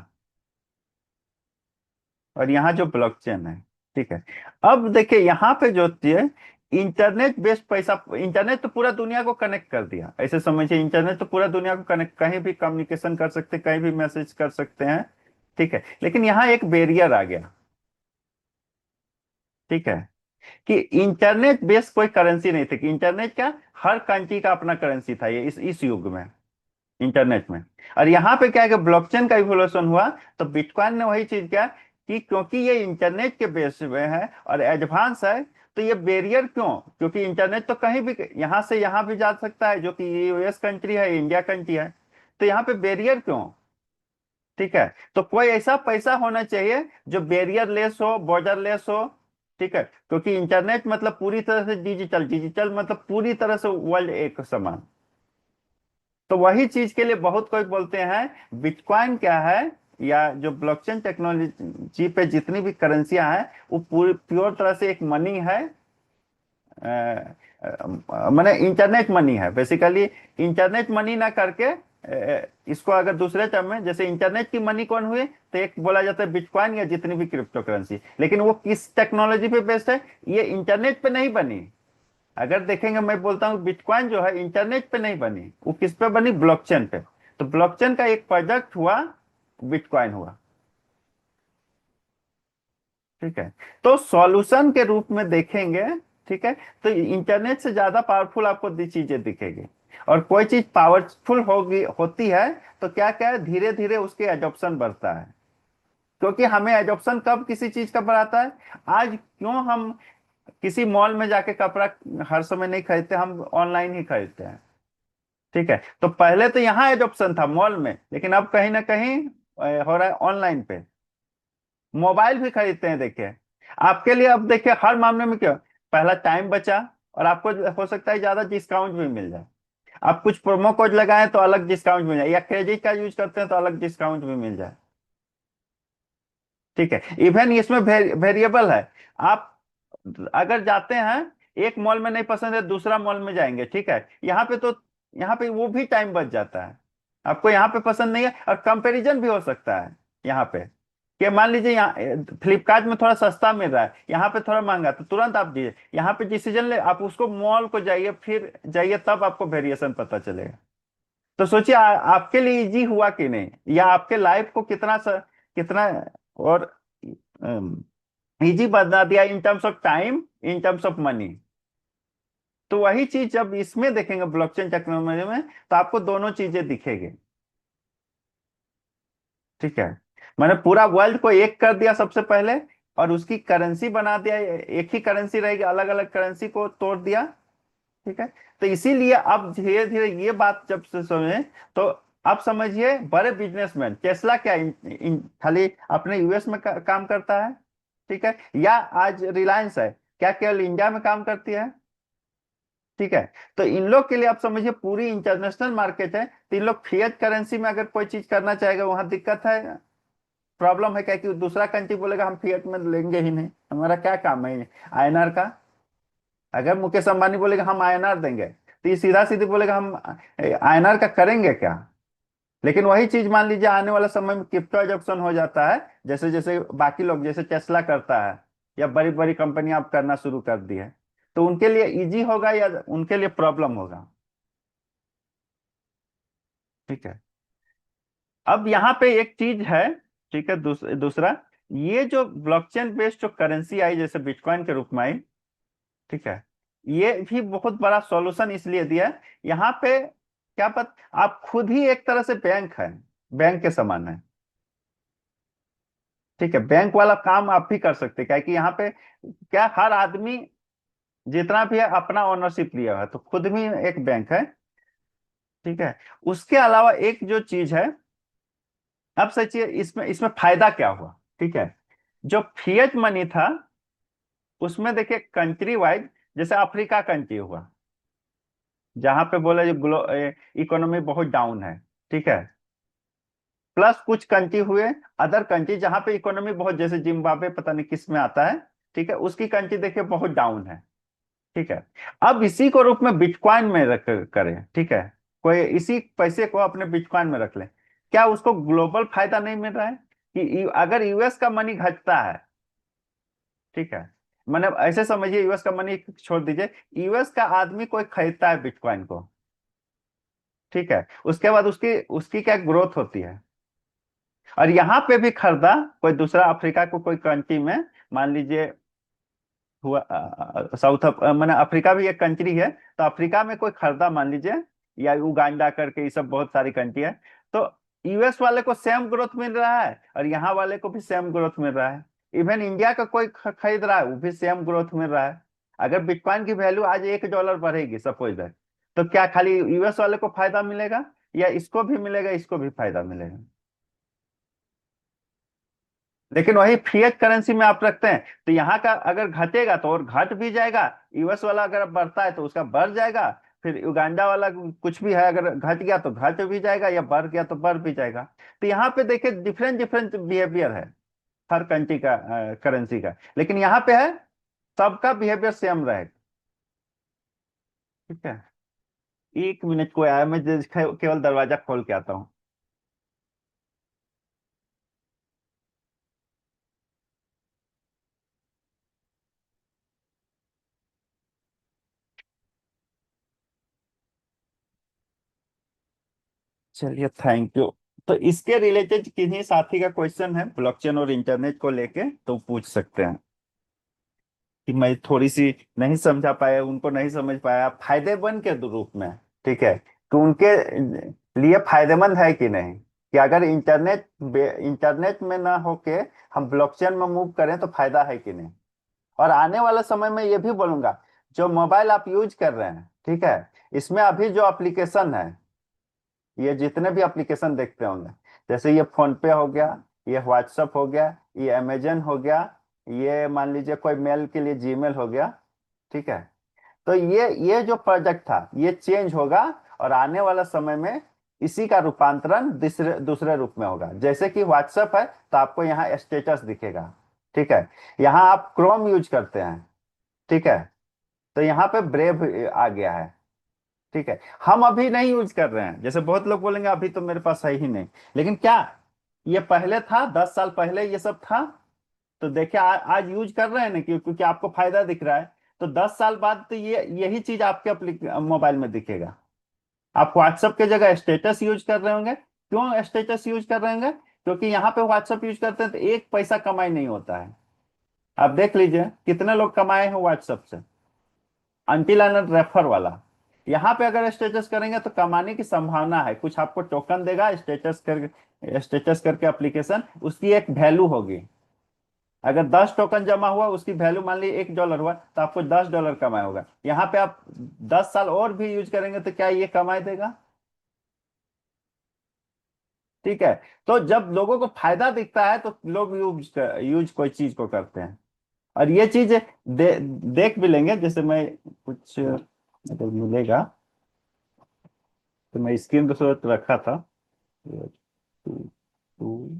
और यहाँ जो ब्लॉकचेन है, ठीक है, अब देखिए यहाँ पे जो होती है इंटरनेट बेस्ड पैसा, इंटरनेट तो पूरा दुनिया को कनेक्ट कर दिया, ऐसे समझिए इंटरनेट तो पूरा दुनिया को कनेक्ट, कहीं भी कम्युनिकेशन कर सकते, कहीं भी मैसेज कर सकते हैं। ठीक है, लेकिन यहाँ एक बैरियर आ गया। ठीक है, कि इंटरनेट बेस्ड कोई करेंसी नहीं थी, कि इंटरनेट क्या, हर कंट्री का अपना करेंसी था ये इस युग में, इंटरनेट में। और यहाँ पे क्या है कि ब्लॉकचेन का इवोल्यूशन हुआ, तो बिटकॉइन ने वही चीज किया कि क्योंकि ये इंटरनेट के बेस में है और एडवांस है, तो ये बैरियर क्यों, क्योंकि इंटरनेट तो कहीं भी यहाँ से यहाँ भी जा सकता है, जो कि यूएस कंट्री है, इंडिया कंट्री है, तो यहाँ पे बैरियर क्यों। ठीक है, तो कोई ऐसा पैसा होना चाहिए जो बैरियर लेस हो, बॉर्डर लेस हो। ठीक है, क्योंकि इंटरनेट मतलब पूरी तरह से डिजिटल, डिजिटल मतलब पूरी तरह से वर्ल्ड एक समान। तो वही चीज के लिए बहुत कोई बोलते हैं बिटकॉइन क्या है, या जो ब्लॉकचेन टेक्नोलॉजी पे जितनी भी करेंसियां हैं, वो पूरी प्योर तरह से एक मनी है। माने इंटरनेट मनी है बेसिकली। इंटरनेट मनी ना करके इसको अगर दूसरे टर्म में, जैसे इंटरनेट की मनी कौन हुए, तो एक बोला जाता है बिटकॉइन या जितनी भी क्रिप्टो करेंसी, लेकिन वो किस टेक्नोलॉजी पे बेस्ड है, ये इंटरनेट पे नहीं बनी। अगर देखेंगे, मैं बोलता हूँ बिटकॉइन जो है इंटरनेट पे नहीं बनी, वो किस पे बनी, ब्लॉकचेन पे। तो ब्लॉकचेन का एक प्रोजेक्ट हुआ, बिटकॉइन हुआ। ठीक है, तो सॉल्यूशन के रूप में देखेंगे, ठीक है, तो इंटरनेट से ज्यादा पावरफुल आपको चीजें दिखेगी। और कोई चीज पावरफुल होगी होती है, तो क्या क्या है, धीरे धीरे उसके एडॉप्शन बढ़ता है। क्योंकि हमें एडॉप्शन कब किसी चीज का बढ़ाता है, आज क्यों हम किसी मॉल में जाके कपड़ा हर समय नहीं खरीदते, हम ऑनलाइन ही खरीदते हैं। ठीक है, तो पहले तो यहाँ एडॉप्शन था मॉल में, लेकिन अब कहीं ना कहीं हो रहा है ऑनलाइन पे। मोबाइल भी खरीदते हैं, देखिए आपके लिए, अब देखिए हर मामले में क्या, पहला टाइम बचा, और आपको हो सकता है ज्यादा डिस्काउंट भी मिल जाए। आप कुछ प्रोमो कोड लगाएं तो अलग डिस्काउंट मिल जाए, या क्रेडिट कार्ड यूज करते हैं तो अलग डिस्काउंट भी मिल जाए। ठीक है, इवन इसमें वेरिएबल है। आप अगर जाते हैं, एक मॉल में नहीं पसंद है, दूसरा मॉल में जाएंगे, ठीक है, यहाँ पे तो, यहाँ पे वो भी टाइम बच जाता है। आपको यहाँ पे पसंद नहीं है, और कंपैरिजन भी हो सकता है यहाँ पे, कि मान लीजिए यहाँ फ्लिपकार्ट में थोड़ा सस्ता मिल रहा है, यहाँ पे थोड़ा महंगा, तो तुरंत आप दीजिए, यहाँ पे डिसीजन ले, आप उसको मॉल को जाइए, फिर जाइए, तब आपको वेरिएशन पता चलेगा। तो सोचिए आपके लिए इजी हुआ कि नहीं, या आपके लाइफ को कितना और इजी बना दिया, in terms of time, in terms of money. तो वही चीज जब इसमें देखेंगे ब्लॉकचेन टेक्नोलॉजी में, तो आपको दोनों चीजें दिखेगी। ठीक है, मैंने पूरा वर्ल्ड को एक कर दिया सबसे पहले, और उसकी करेंसी बना दिया, एक ही करेंसी रहेगी, अलग अलग करेंसी को तोड़ दिया। ठीक है, तो इसीलिए अब धीरे धीरे ये बात जब से समझे, तो अब समझिए बड़े बिजनेसमैन, टेस्ला क्या खाली अपने यूएस में काम करता है। ठीक है, या आज रिलायंस है, क्या केवल इंडिया में काम करती है। ठीक है, तो इन लोग के लिए आप समझिए पूरी इंटरनेशनल मार्केट है, तो इन लोग फिएट करेंसी में अगर कोई चीज करना चाहेगा, वहां दिक्कत है, प्रॉब्लम है, क्या कि दूसरा कंट्री बोलेगा हम फिएट में लेंगे ही नहीं, हमारा क्या काम है आईएनआर का। अगर मुकेश अंबानी बोलेगा हम आईएनआर देंगे, तो ये सीधा सीधी बोलेगा हम आईएनआर का करेंगे क्या। लेकिन वही चीज मान लीजिए आने वाला समय में क्रिप्टो एडॉप्शन हो जाता है, जैसे जैसे बाकी लोग, जैसे टेस्ला करता है, या बड़ी बड़ी कंपनियां अब करना शुरू कर दी है, तो उनके लिए इजी होगा या उनके लिए प्रॉब्लम होगा। ठीक है, अब यहाँ पे एक चीज है। ठीक है, दूसरा, ये जो ब्लॉकचेन बेस्ड जो करेंसी आई, जैसे बिटकॉइन के रूप में आई, ठीक है, ये भी बहुत बड़ा सॉल्यूशन इसलिए दिया है। यहाँ पे क्या आप खुद ही एक तरह से बैंक है, बैंक के समान है। ठीक है, बैंक वाला काम आप भी कर सकते हैं, क्या कि यहाँ पे क्या, हर आदमी जितना भी है अपना ओनरशिप लिया है, तो खुद भी एक बैंक है। ठीक है, उसके अलावा एक जो चीज है, अब सोचिए इसमें इसमें फायदा क्या हुआ। ठीक है, जो फिएट मनी था, उसमें देखिए कंट्री वाइज, जैसे अफ्रीका कंट्री हुआ, जहां पे बोला जो इकोनॉमी बहुत डाउन है। ठीक है, प्लस कुछ कंट्री हुए, अदर कंट्री जहां पे इकोनॉमी बहुत, जैसे जिम्बाब्वे पता नहीं किस में आता है। ठीक है, उसकी कंट्री देखिए बहुत डाउन है। ठीक है, अब इसी को रूप में बिटकॉइन में रख करें। ठीक है, कोई इसी पैसे को अपने बिटकॉइन में रख ले, क्या उसको ग्लोबल फायदा नहीं मिल रहा है, कि अगर यूएस का मनी घटता है, ठीक है, मैंने ऐसे समझिए, यूएस का मनी छोड़ दीजिए, यूएस का आदमी कोई खरीदता है बिटकॉइन को, ठीक है, उसके बाद उसकी उसकी क्या ग्रोथ होती है, और यहाँ पे भी खरीदा कोई दूसरा अफ्रीका को कोई कंट्री में, मान लीजिए हुआ मैंने अफ्रीका भी एक कंट्री है, तो अफ्रीका में कोई खरीदा मान लीजिए, या उगांडा करके, ये सब बहुत सारी कंट्री है, तो यूएस वाले को सेम ग्रोथ मिल रहा है और यहाँ वाले को भी सेम ग्रोथ मिल रहा है। इवन इंडिया का कोई खरीद रहा है, वो भी सेम ग्रोथ मिल रहा है। अगर बिटकॉइन की वैल्यू आज $1 बढ़ेगी सपोज दैट, तो क्या खाली यूएस वाले को फायदा मिलेगा, या इसको भी मिलेगा, इसको भी फायदा मिलेगा? लेकिन वही फिएट करेंसी में आप रखते हैं, तो यहाँ का अगर घटेगा तो और घट भी जाएगा, यूएस वाला अगर बढ़ता है तो उसका बढ़ जाएगा, फिर युगांडा वाला कुछ भी है अगर घट गया तो घट भी जाएगा, या बढ़ गया तो बढ़ भी जाएगा। तो यहाँ पे देखिए डिफरेंट डिफरेंट बिहेवियर है हर कंट्री का, करेंसी का, लेकिन यहाँ पे है सबका बिहेवियर सेम रहेगा। ठीक है, 1 मिनट को आया, मैं केवल दरवाजा खोल के आता हूँ। चलिए, थैंक यू। तो इसके रिलेटेड किन्हीं साथी का क्वेश्चन है ब्लॉकचेन और इंटरनेट को लेके, तो पूछ सकते हैं, कि मैं थोड़ी सी नहीं समझा पाया, उनको नहीं समझ पाया फायदेमंद के रूप में, ठीक है, तो उनके लिए फायदेमंद है कि नहीं, कि अगर इंटरनेट में ना होके हम ब्लॉकचेन में मूव करें तो फायदा है कि नहीं। और आने वाले समय में ये भी बोलूंगा, जो मोबाइल आप यूज कर रहे हैं, ठीक है, इसमें अभी जो एप्लीकेशन है, ये जितने भी एप्लीकेशन देखते होंगे, जैसे ये फोन पे हो गया, ये व्हाट्सअप हो गया, ये अमेजन हो गया, ये मान लीजिए कोई मेल के लिए जीमेल हो गया, ठीक है, तो ये जो प्रोजेक्ट था ये चेंज होगा, और आने वाला समय में इसी का रूपांतरण दूसरे दूसरे रूप में होगा। जैसे कि व्हाट्सएप है तो आपको यहाँ स्टेटस दिखेगा, ठीक है, यहाँ आप क्रोम यूज करते हैं, ठीक है, तो यहाँ पे ब्रेव आ गया है, ठीक है, हम अभी नहीं यूज कर रहे हैं, जैसे बहुत लोग बोलेंगे अभी तो मेरे पास है ही नहीं, लेकिन क्या ये पहले था, 10 साल पहले ये सब था? तो देखिए आज यूज कर रहे हैं ना, क्योंकि आपको फायदा दिख रहा है, तो 10 साल बाद तो ये यही चीज आपके मोबाइल में दिखेगा। आप व्हाट्सएप के जगह स्टेटस यूज कर रहे होंगे, क्यों स्टेटस यूज कर रहे होंगे? क्योंकि यहाँ पे व्हाट्सएप यूज करते हैं तो एक पैसा कमाई नहीं होता है। आप देख लीजिए कितने लोग कमाए हैं व्हाट्सएप से, अनटिल एंड रेफर वाला। यहाँ पे अगर स्टेटस करेंगे तो कमाने की संभावना है, कुछ आपको टोकन देगा स्टेटस करके एप्लीकेशन, उसकी एक वैल्यू होगी। अगर 10 टोकन जमा हुआ, उसकी वैल्यू मान ली $1 हुआ, तो आपको $10 कमाई होगा। यहाँ पे आप 10 साल और भी यूज करेंगे तो क्या ये कमाई देगा? ठीक है, तो जब लोगों को फायदा दिखता है तो लोग यूज कोई चीज को करते हैं, और ये चीज देख भी लेंगे। जैसे मैं कुछ अगर मिलेगा तो मैं स्क्रीन पर रखा था। टू टू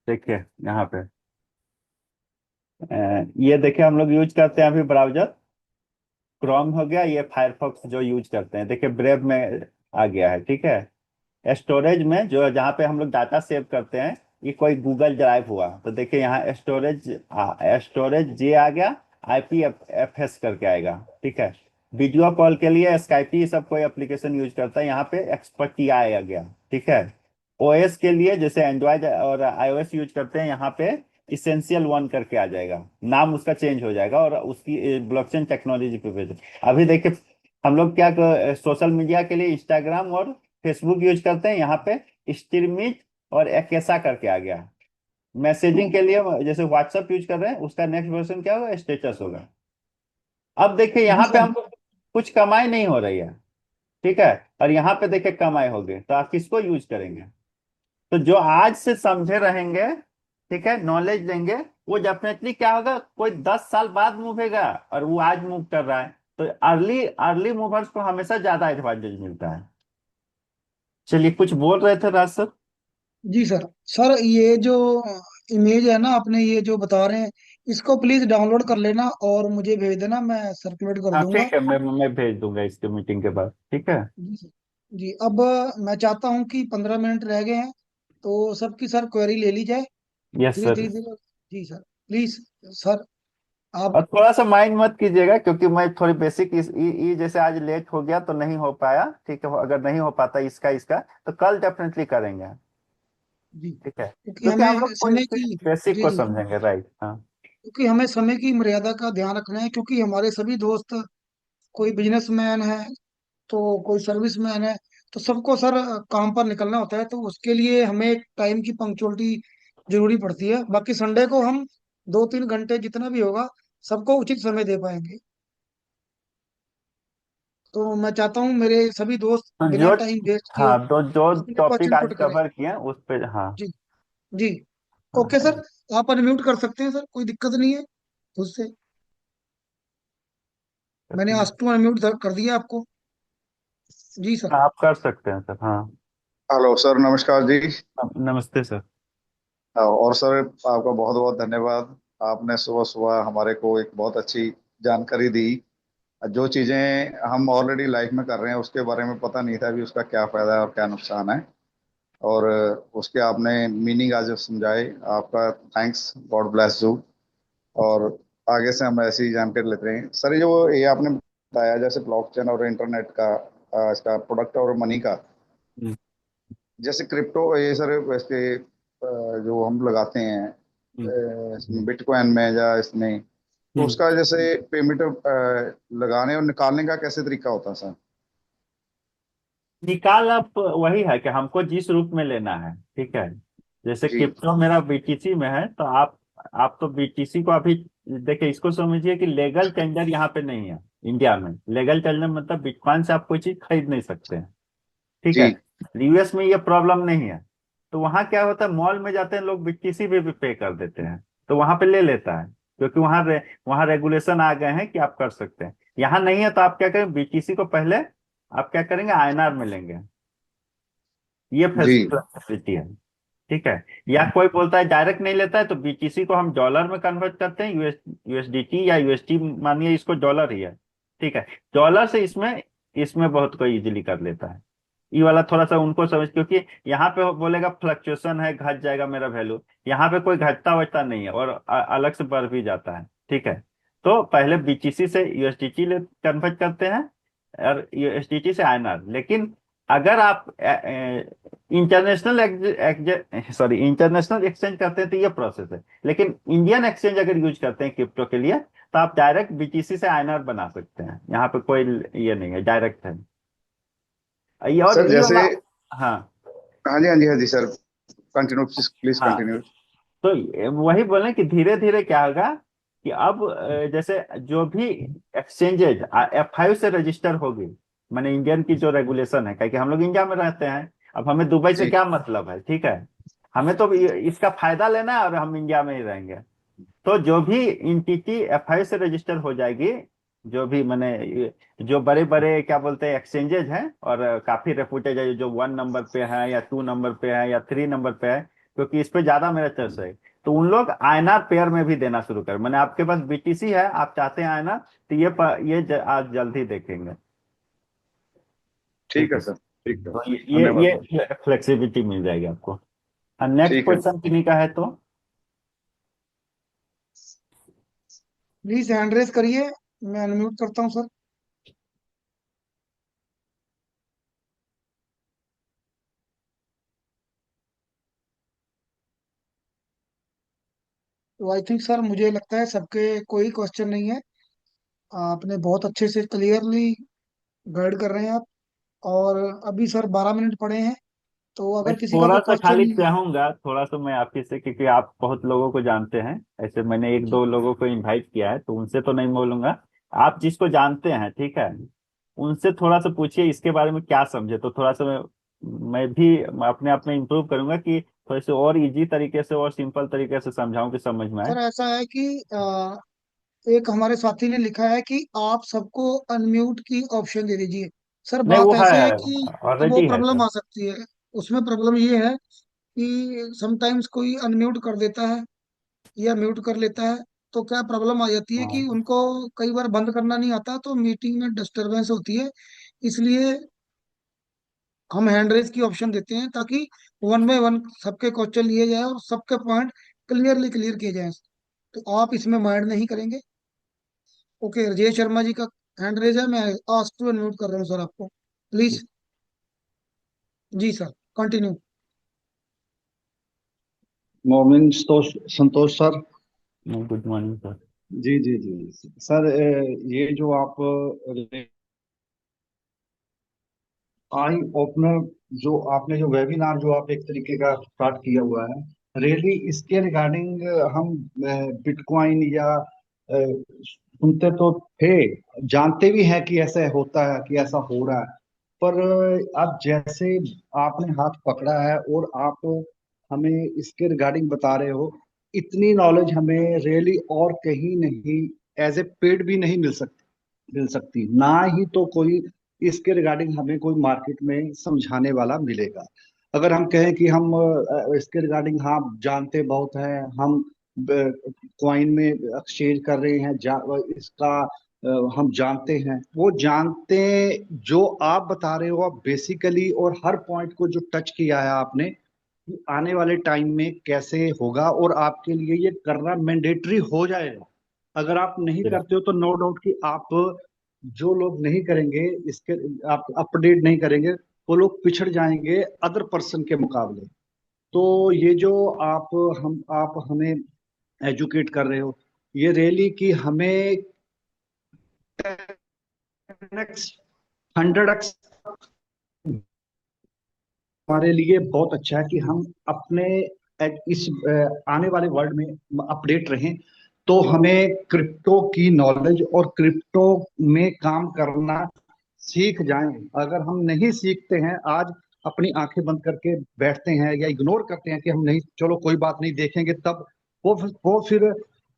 देखिए यहाँ पे ये देखिए हम लोग यूज करते हैं अभी ब्राउजर, क्रोम हो गया, ये फायरफॉक्स जो यूज करते हैं, देखिए ब्रेव में आ गया है, ठीक है। स्टोरेज में जो जहाँ पे हम लोग डाटा सेव करते हैं, ये कोई गूगल ड्राइव हुआ, तो देखिए यहाँ स्टोरेज जे आ गया, IPFS करके आएगा, ठीक है। वीडियो कॉल के लिए स्काइपी सब कोई एप्लीकेशन यूज करता है, यहाँ पे एक्सपर्टी आ गया, ठीक है। OS के लिए जैसे एंड्रॉयड और iOS यूज करते हैं, यहाँ पे Essential 1 करके आ जाएगा, नाम उसका चेंज हो जाएगा और उसकी ब्लॉकचेन टेक्नोलॉजी पे भेज। अभी देखिए हम लोग क्या सोशल मीडिया के लिए इंस्टाग्राम और फेसबुक यूज करते हैं, यहाँ पे स्ट्रीमिट और एकेसा करके आ गया। मैसेजिंग के लिए जैसे व्हाट्सएप यूज कर रहे हैं, उसका नेक्स्ट वर्जन क्या होगा, स्टेटस होगा। अब देखिए जी यहाँ पे सर। हमको कुछ कमाई नहीं हो रही है, ठीक है, और यहाँ पे देखिए कमाई होगी, तो आप किसको यूज करेंगे? तो जो आज से समझे रहेंगे, ठीक है, नॉलेज लेंगे, वो डेफिनेटली क्या होगा, कोई 10 साल बाद मूवेगा और वो आज मूव कर रहा है। तो अर्ली अर्ली मूवर्स को हमेशा ज्यादा एडवांटेज मिलता है। चलिए, कुछ बोल रहे थे राज सर। जी सर। सर ये जो इमेज है ना आपने ये जो बता रहे हैं, इसको प्लीज डाउनलोड कर लेना और मुझे भेज देना, मैं सर्कुलेट कर हाँ दूंगा। ठीक है, मैं भेज दूंगा इसके मीटिंग के बाद, ठीक है। जी सर। जी अब मैं चाहता हूँ कि 15 मिनट रह गए हैं, तो सबकी सर क्वेरी ले ली जाए यस धीरे सर। धीरे धीरे। जी सर, प्लीज सर आप। और थोड़ा सा माइंड मत कीजिएगा, क्योंकि मैं थोड़ी बेसिक ये जैसे आज लेट हो गया तो नहीं हो पाया, ठीक है। अगर नहीं हो पाता इसका इसका तो कल डेफिनेटली करेंगे, जी, ठीक है, क्योंकि क्योंकि हम हमें लोग समय पूरी की। बेसिक जी को जी, समझेंगे, राइट, हाँ। क्योंकि हमें समय की मर्यादा का ध्यान रखना है, क्योंकि हमारे सभी दोस्त, कोई बिजनेसमैन है तो कोई सर्विसमैन है, तो सबको सर काम पर निकलना होता है, तो उसके लिए हमें टाइम की पंक्चुअलिटी जरूरी पड़ती है। बाकी संडे को हम 2-3 घंटे जितना भी होगा सबको उचित समय दे पाएंगे। तो मैं चाहता हूँ मेरे सभी दोस्त तो बिना जो टाइम वेस्ट किए हाँ, तो जो अपने टॉपिक क्वेश्चन आज पुट करें। कवर किए उस पे, हाँ। जी जी। ओके हाँ, सर, आप अनम्यूट कर सकते हैं सर, कोई दिक्कत नहीं है उससे। मैंने आस्क टू अनम्यूट कर दिया आपको। जी सर। आप कर सकते हैं सर, हाँ। हेलो सर, नमस्कार जी। नमस्ते सर। और सर, आपका बहुत बहुत धन्यवाद। आपने सुबह सुबह हमारे को एक बहुत अच्छी जानकारी दी। जो चीज़ें हम ऑलरेडी लाइफ में कर रहे हैं उसके बारे में पता नहीं था भी उसका क्या फायदा है और क्या नुकसान है। और उसके आपने मीनिंग आज समझाए, आपका थैंक्स, गॉड ब्लेस यू। और आगे से हम ऐसी ही जानकारी लेते हैं सर। ये आपने बताया जैसे ब्लॉकचेन और इंटरनेट का, इसका प्रोडक्ट और मनी का, हम्म, जैसे क्रिप्टो ये सर, वैसे जो हम लगाते हैं हम्म, इसमें बिटकॉइन में या इसमें, तो हम्म। उसका जैसे पेमेंट लगाने और निकालने का कैसे तरीका होता है सर? निकाल आप वही है कि हमको जिस रूप में लेना है, ठीक है। जैसे जी क्रिप्टो मेरा BTC में है, तो आप तो BTC को अभी देखिए, इसको समझिए कि लेगल टेंडर यहाँ पे नहीं है। इंडिया में लेगल टेंडर मतलब बिटकॉइन से आप कोई चीज खरीद नहीं सकते हैं, ठीक है। जी US में ये प्रॉब्लम नहीं है। तो वहाँ क्या होता है, मॉल में जाते हैं लोग, BTC पे भी पे कर देते हैं, तो वहाँ पे ले लेता है, क्योंकि वहाँ रेगुलेशन आ गए हैं कि आप कर सकते हैं। यहाँ नहीं है, तो आप क्या करें, BTC को पहले आप क्या करेंगे, INR में लेंगे। ये जी फैसिलिटी है, ठीक है। या कोई बोलता है डायरेक्ट नहीं लेता है, तो BTC को हम डॉलर में कन्वर्ट करते हैं, USDT या USD, मानिए इसको डॉलर ही है, ठीक है। डॉलर से इसमें इसमें बहुत कोई इजीली कर लेता है। ये वाला थोड़ा सा उनको समझ, क्योंकि यहाँ पे बोलेगा फ्लक्चुएशन है, घट जाएगा मेरा वैल्यू। यहाँ पे कोई घटता वटता नहीं है, और अलग से बढ़ भी जाता है, ठीक है। तो पहले BTC से USDT कन्वर्ट करते हैं, और USDT से INR। लेकिन अगर आप इंटरनेशनल एक्सचेंज करते हैं तो ये प्रोसेस है। लेकिन इंडियन एक्सचेंज अगर यूज करते हैं क्रिप्टो के लिए, तो आप डायरेक्ट BTC से INR बना सकते हैं, यहाँ पे कोई ये नहीं है, डायरेक्ट है। ये और सर, ये जैसे, वाला, हाँ। हाँ जी हाँ जी हाँ जी सर, कंटिन्यू प्लीज हाँ, कंटिन्यू। तो वही बोले कि धीरे धीरे क्या होगा कि अब जैसे जो भी एक्सचेंजेज F5 से रजिस्टर होगी, माने इंडियन की जो रेगुलेशन है, क्योंकि हम लोग इंडिया में रहते हैं, अब हमें दुबई से जी क्या मतलब है, ठीक है। हमें तो इसका फायदा लेना है और हम इंडिया में ही रहेंगे। तो जो भी इंटिटी F5 से रजिस्टर हो जाएगी, जो भी माने जो बड़े बड़े क्या बोलते हैं एक्सचेंजेज हैं, और काफी रेपुटेड है, जो 1 नंबर पे है या 2 नंबर पे है या 3 नंबर पे है, क्योंकि इस पे ज्यादा मेरा चर्चा है। तो उन लोग INR पेयर में भी देना शुरू कर, मैंने आपके पास BTC है, आप चाहते हैं INR, तो आज जल्द ही देखेंगे, ठीक ठीक है है। सर, ठीक है, तो धन्यवाद। ये फ्लेक्सिबिलिटी मिल जाएगी आपको। नेक्स्ट ठीक है। क्वेश्चन किन्हीं का है तो। प्लीज हैंड रेस करिए, मैं अनम्यूट करता हूँ सर। तो आई थिंक सर, मुझे लगता है सबके कोई क्वेश्चन नहीं है। आपने बहुत अच्छे से क्लियरली गाइड कर रहे हैं आप। और अभी सर 12 मिनट पड़े हैं, तो मैं अगर किसी का थोड़ा कोई सा क्वेश्चन। खाली चाहूंगा, थोड़ा सा मैं आपके से, क्योंकि आप बहुत लोगों को जानते हैं। ऐसे मैंने एक जी दो लोगों को इनवाइट किया है, तो उनसे तो नहीं बोलूंगा। आप जिसको जानते हैं, ठीक है, उनसे थोड़ा सा पूछिए इसके बारे में क्या समझे, तो थोड़ा सा मैं भी अपने आप में इम्प्रूव करूंगा कि थोड़े से और इजी तरीके से और सिंपल तरीके से समझाऊं कि समझ में आए। सर, ऐसा है कि एक हमारे साथी ने लिखा है कि आप सबको अनम्यूट की ऑप्शन दे दीजिए। सर, नहीं, बात वो ऐसे है है, कि वो ऑलरेडी है प्रॉब्लम सर। आ सकती है। उसमें प्रॉब्लम ये है कि समटाइम्स कोई अनम्यूट कर देता है या म्यूट कर लेता है, तो क्या प्रॉब्लम आ जाती है कि हाँ, उनको कई बार बंद करना नहीं आता, तो मीटिंग में डिस्टरबेंस होती है। इसलिए हम हैंड रेज की ऑप्शन देते हैं, ताकि वन बाय वन सबके क्वेश्चन लिए जाए और सबके पॉइंट क्लियरली क्लियर किए जाएं। तो आप इसमें माइंड नहीं करेंगे। ओके, राजेश शर्मा जी का हैंड रेज है, मैं आस्क टू अनम्यूट कर रहा हूँ सर आपको, प्लीज। जी sir, continue. Morning Santosh, Santosh sir. Good morning sir. जी जी जी सर, ये जो आप आई ओपनर, जो आपने जो वेबिनार जो आप एक तरीके का स्टार्ट किया हुआ है, रियली इसके रिगार्डिंग हम बिटकॉइन या सुनते तो थे, जानते भी हैं कि ऐसा होता है, कि ऐसा हो रहा है। पर अब जैसे आपने हाथ पकड़ा है और आप हमें इसके रिगार्डिंग बता रहे हो, इतनी नॉलेज हमें रियली और कहीं नहीं, एज ए पेड भी नहीं मिल सकती, ना ही तो कोई इसके रिगार्डिंग हमें कोई मार्केट में समझाने वाला मिलेगा। अगर हम कहें कि हम इसके रिगार्डिंग हाँ जानते बहुत हैं, हम क्वाइन में एक्सचेंज कर रहे हैं, इसका हम जानते हैं, वो जानते जो आप बता रहे हो आप बेसिकली, और हर पॉइंट को जो टच किया है आपने कि आने वाले टाइम में कैसे होगा, और आपके लिए ये करना मैंडेटरी हो जाएगा। अगर आप नहीं करते हो तो नो डाउट कि आप, जो लोग नहीं करेंगे इसके, आप अपडेट नहीं करेंगे, वो लोग पिछड़ जाएंगे अदर पर्सन के मुकाबले। तो ये जो आप हमें एजुकेट कर रहे हो, ये रियली कि हमें 10x 100x हमारे लिए बहुत अच्छा है कि हम अपने इस आने वाले वर्ल्ड में अपडेट रहें। तो हमें क्रिप्टो की नॉलेज और क्रिप्टो में काम करना सीख जाएं। अगर हम नहीं सीखते हैं आज, अपनी आंखें बंद करके बैठते हैं या इग्नोर करते हैं कि हम नहीं, चलो कोई बात नहीं देखेंगे, तब वो फिर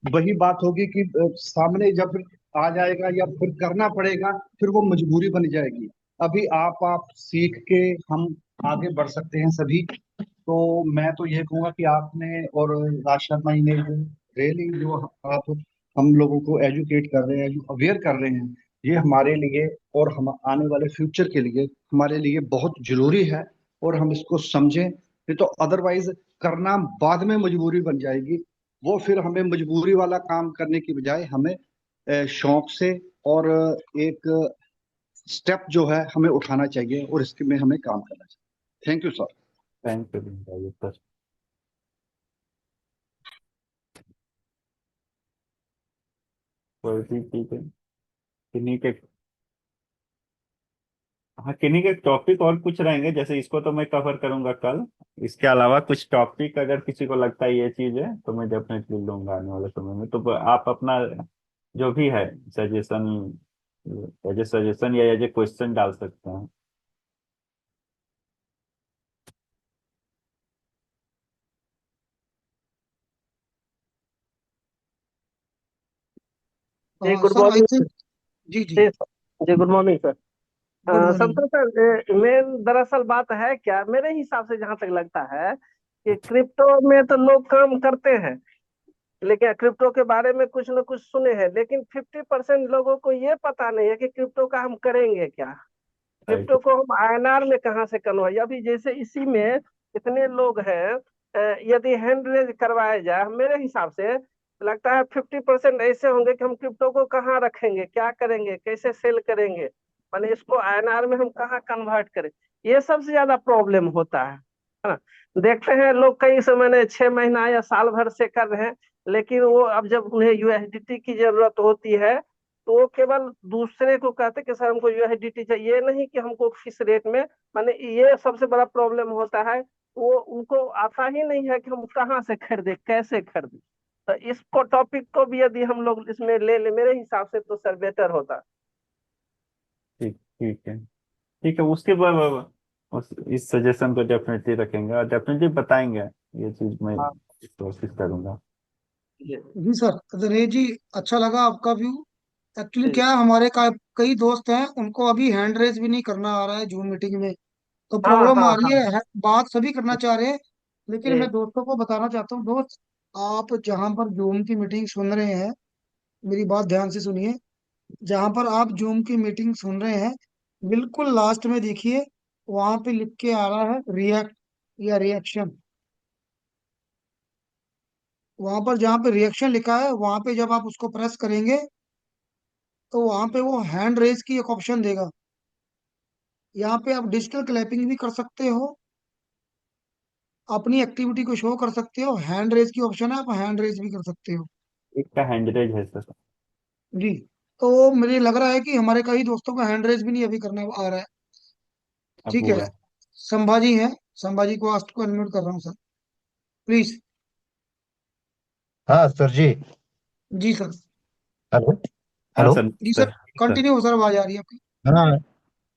वही बात होगी कि सामने जब आ जाएगा या फिर करना पड़ेगा, फिर वो मजबूरी बन जाएगी। अभी आप सीख के हम आगे बढ़ सकते हैं सभी। तो मैं तो ये कहूंगा कि आपने और राज शर्मा जी ने जो रियली जो आप हम लोगों को एजुकेट कर रहे हैं, जो अवेयर कर रहे हैं, ये हमारे लिए और हम आने वाले फ्यूचर के लिए हमारे लिए बहुत जरूरी है। और हम इसको समझें, नहीं तो अदरवाइज करना बाद में मजबूरी बन जाएगी। वो फिर हमें मजबूरी वाला काम करने की बजाय हमें शौक से और एक स्टेप जो है हमें उठाना चाहिए, और इसके में हमें काम करना चाहिए। Thank you sir. Thank you sir. कोई भी ठीक है। किन्हीं के, हाँ, किन्हीं के टॉपिक और कुछ रहेंगे, जैसे इसको तो मैं कवर करूंगा कल। इसके अलावा कुछ टॉपिक अगर किसी को लगता है ये चीज है, तो मैं डेफिनेटली लूंगा आने वाले समय में। तो आप अपना जो भी है सजेशन, एज ए सजेशन या एज ए क्वेश्चन डाल सकते हैं। जी good sir I morning. Think. जी जी। जी सर, जी good morning sir. Good morning. Santosh sir, मेन दरअसल बात है क्या, मेरे हिसाब से जहां तक लगता है कि क्रिप्टो में तो लोग काम करते हैं, लेकिन क्रिप्टो के बारे में कुछ न कुछ सुने हैं, लेकिन 50% लोगों को ये पता नहीं है कि क्रिप्टो का हम करेंगे क्या, राइट। क्रिप्टो को हम आईएनआर में कहाँ से कन्वर्ट, अभी जैसे इसी में इतने लोग हैं, यदि हैंड रेज करवाया जाए, मेरे हिसाब से लगता है 50% ऐसे होंगे कि हम क्रिप्टो को कहाँ रखेंगे, क्या करेंगे, कैसे सेल करेंगे, माने इसको आईएनआर में हम कहाँ कन्वर्ट करें, ये सबसे ज्यादा प्रॉब्लम होता है ना। देखते हैं लोग कई समय ने 6 महीना या साल भर से कर रहे हैं, लेकिन वो अब जब उन्हें यूएसडीटी की जरूरत होती है तो वो केवल दूसरे को कहते कि सर हमको यूएसडीटी चाहिए, ये नहीं कि हमको किस रेट में, माने ये सबसे बड़ा प्रॉब्लम होता है। वो उनको आता ही नहीं है कि हम कहाँ से खरीदे, कैसे खरीदे। तो इसको टॉपिक को भी यदि हम लोग इसमें ले ले, मेरे हिसाब से तो सर बेटर होता। ठीक ठीक है। ठीक है, उसके बाद इस सजेशन को डेफिनेटली रखेंगे और डेफिनेटली बताएंगे। ये चीज मैं हाँ कोशिश करूंगा। जी जी सर, दिनेश जी, अच्छा लगा आपका व्यू। एक्चुअली जी। क्या है, हमारे कई दोस्त हैं, उनको अभी हैंड रेस भी नहीं करना आ रहा है जूम मीटिंग में, तो हाँ प्रॉब्लम हाँ आ रही हाँ है। बात सभी करना चाह रहे हैं, लेकिन जी मैं दोस्तों को बताना चाहता हूँ, दोस्त आप जहां पर जूम की मीटिंग सुन रहे हैं, मेरी बात ध्यान से सुनिए। जहां पर आप जूम की मीटिंग सुन रहे हैं, बिल्कुल लास्ट में देखिए, वहां पे लिख के आ रहा है रिएक्ट या रिएक्शन। वहां पर जहां पे रिएक्शन लिखा है, वहां पे जब आप उसको प्रेस करेंगे तो वहां पे वो हैंड रेज की एक ऑप्शन देगा। यहाँ पे आप डिजिटल क्लैपिंग भी कर सकते हो, अपनी एक्टिविटी को शो कर सकते हो, हैंड रेज की ऑप्शन है, आप हैंड रेज भी कर सकते हो। एक का हैंडरेज है सर। जी। तो मुझे लग रहा है कि हमारे कई दोस्तों को हैंड रेज भी नहीं अभी करना आ रहा है। अब ठीक है, होगा। संभाजी है, संभाजी को आस्ट को अनम्यूट कर रहा हूँ सर, प्लीज। हाँ सर जी। जी सर। हेलो। हाँ हेलो। सर जी sir. Sir, sir continue sir, आवाज आ रही है आपकी। हाँ।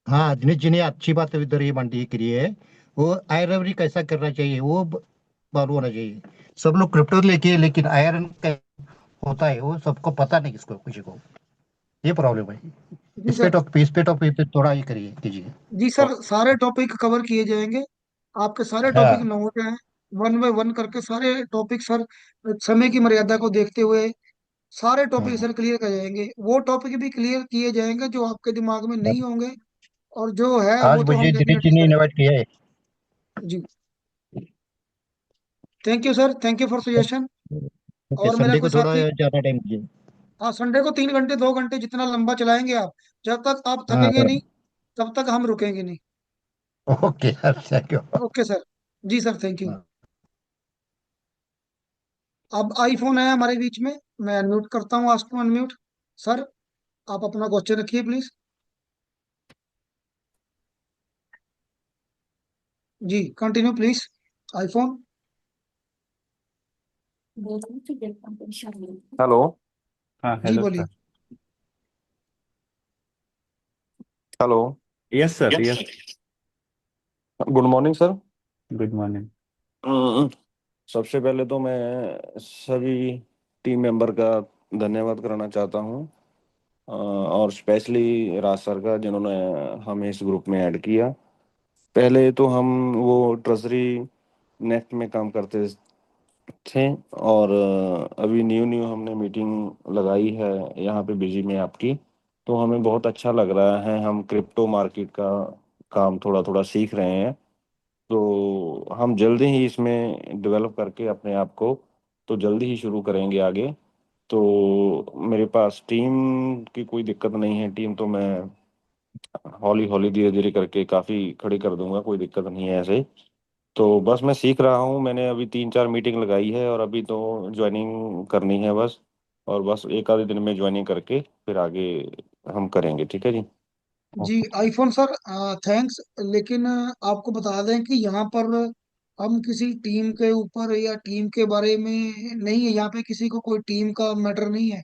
हाँ दिनेश जी ने अच्छी बात इधर ये मंडी करी है। वो आयरन कैसा करना चाहिए वो मालूम होना चाहिए। सब लोग क्रिप्टो लेके, लेकिन आयरन का होता है वो सबको पता नहीं, किसको किसी को। ये प्रॉब्लम है। जी सर। इस पे टॉपिक पे थोड़ा ये करिए कीजिए। जी सर, सारे टॉपिक कवर किए जाएंगे, आपके सारे टॉपिक हाँ। नोट हैं, वन बाय वन करके सारे टॉपिक सर, समय की मर्यादा को देखते हुए सारे टॉपिक हाँ। सर क्लियर कर जाएंगे। वो टॉपिक भी क्लियर किए जाएंगे जो आपके दिमाग में नहीं होंगे, और जो है आज वो तो हम मुझे दिनेश जी डेफिनेटली ने करेंगे। इनवाइट किया है। जी। Thank you sir, thank you for suggestion. Okay, और मेरा संडे कोई को थोड़ा साथी, ज्यादा टाइम दीजिए। हाँ, संडे को 3 घंटे 2 घंटे जितना लंबा चलाएंगे आप, जब तक आप हाँ थकेंगे हाँ। नहीं तब तक हम रुकेंगे नहीं। Okay sir, thank you. Okay sir. जी सर, थैंक यू। हाँ। अब आईफोन है हमारे बीच में, मैं अनम्यूट करता हूँ, आस्क अनम्यूट। सर, आप अपना क्वेश्चन रखिए प्लीज। जी, कंटिन्यू प्लीज, आईफोन। हेलो। हाँ जी हेलो बोलिए। Sir. Hello. Yes sir yes. Good morning sir. Good morning. Hmm, सबसे पहले तो मैं सभी टीम मेंबर का धन्यवाद करना चाहता हूँ, और स्पेशली राज सर का जिन्होंने हमें इस ग्रुप में ऐड किया। पहले तो हम वो ट्रेजरी नेफ्ट में काम करते थे, और अभी न्यू न्यू हमने मीटिंग लगाई है यहाँ पे बिजी में आपकी। तो हमें बहुत अच्छा लग रहा है, हम क्रिप्टो मार्केट का काम थोड़ा थोड़ा सीख रहे हैं। तो हम जल्दी ही इसमें डेवलप करके अपने आप को तो जल्दी ही शुरू करेंगे आगे। तो मेरे पास टीम की कोई दिक्कत नहीं है, टीम तो मैं हौली हौली धीरे धीरे करके काफ़ी खड़ी कर दूंगा, कोई दिक्कत नहीं है ऐसे। तो बस मैं सीख रहा हूँ, मैंने अभी 3 4 मीटिंग लगाई है और अभी तो ज्वाइनिंग करनी है बस। और बस एक आधे दिन में ज्वाइनिंग करके फिर आगे हम करेंगे, ठीक है जी। जी आईफोन सर, थैंक्स। लेकिन आपको बता दें कि यहाँ पर हम किसी टीम के ऊपर या टीम के बारे में नहीं है, यहाँ पे किसी को कोई टीम का मैटर नहीं है।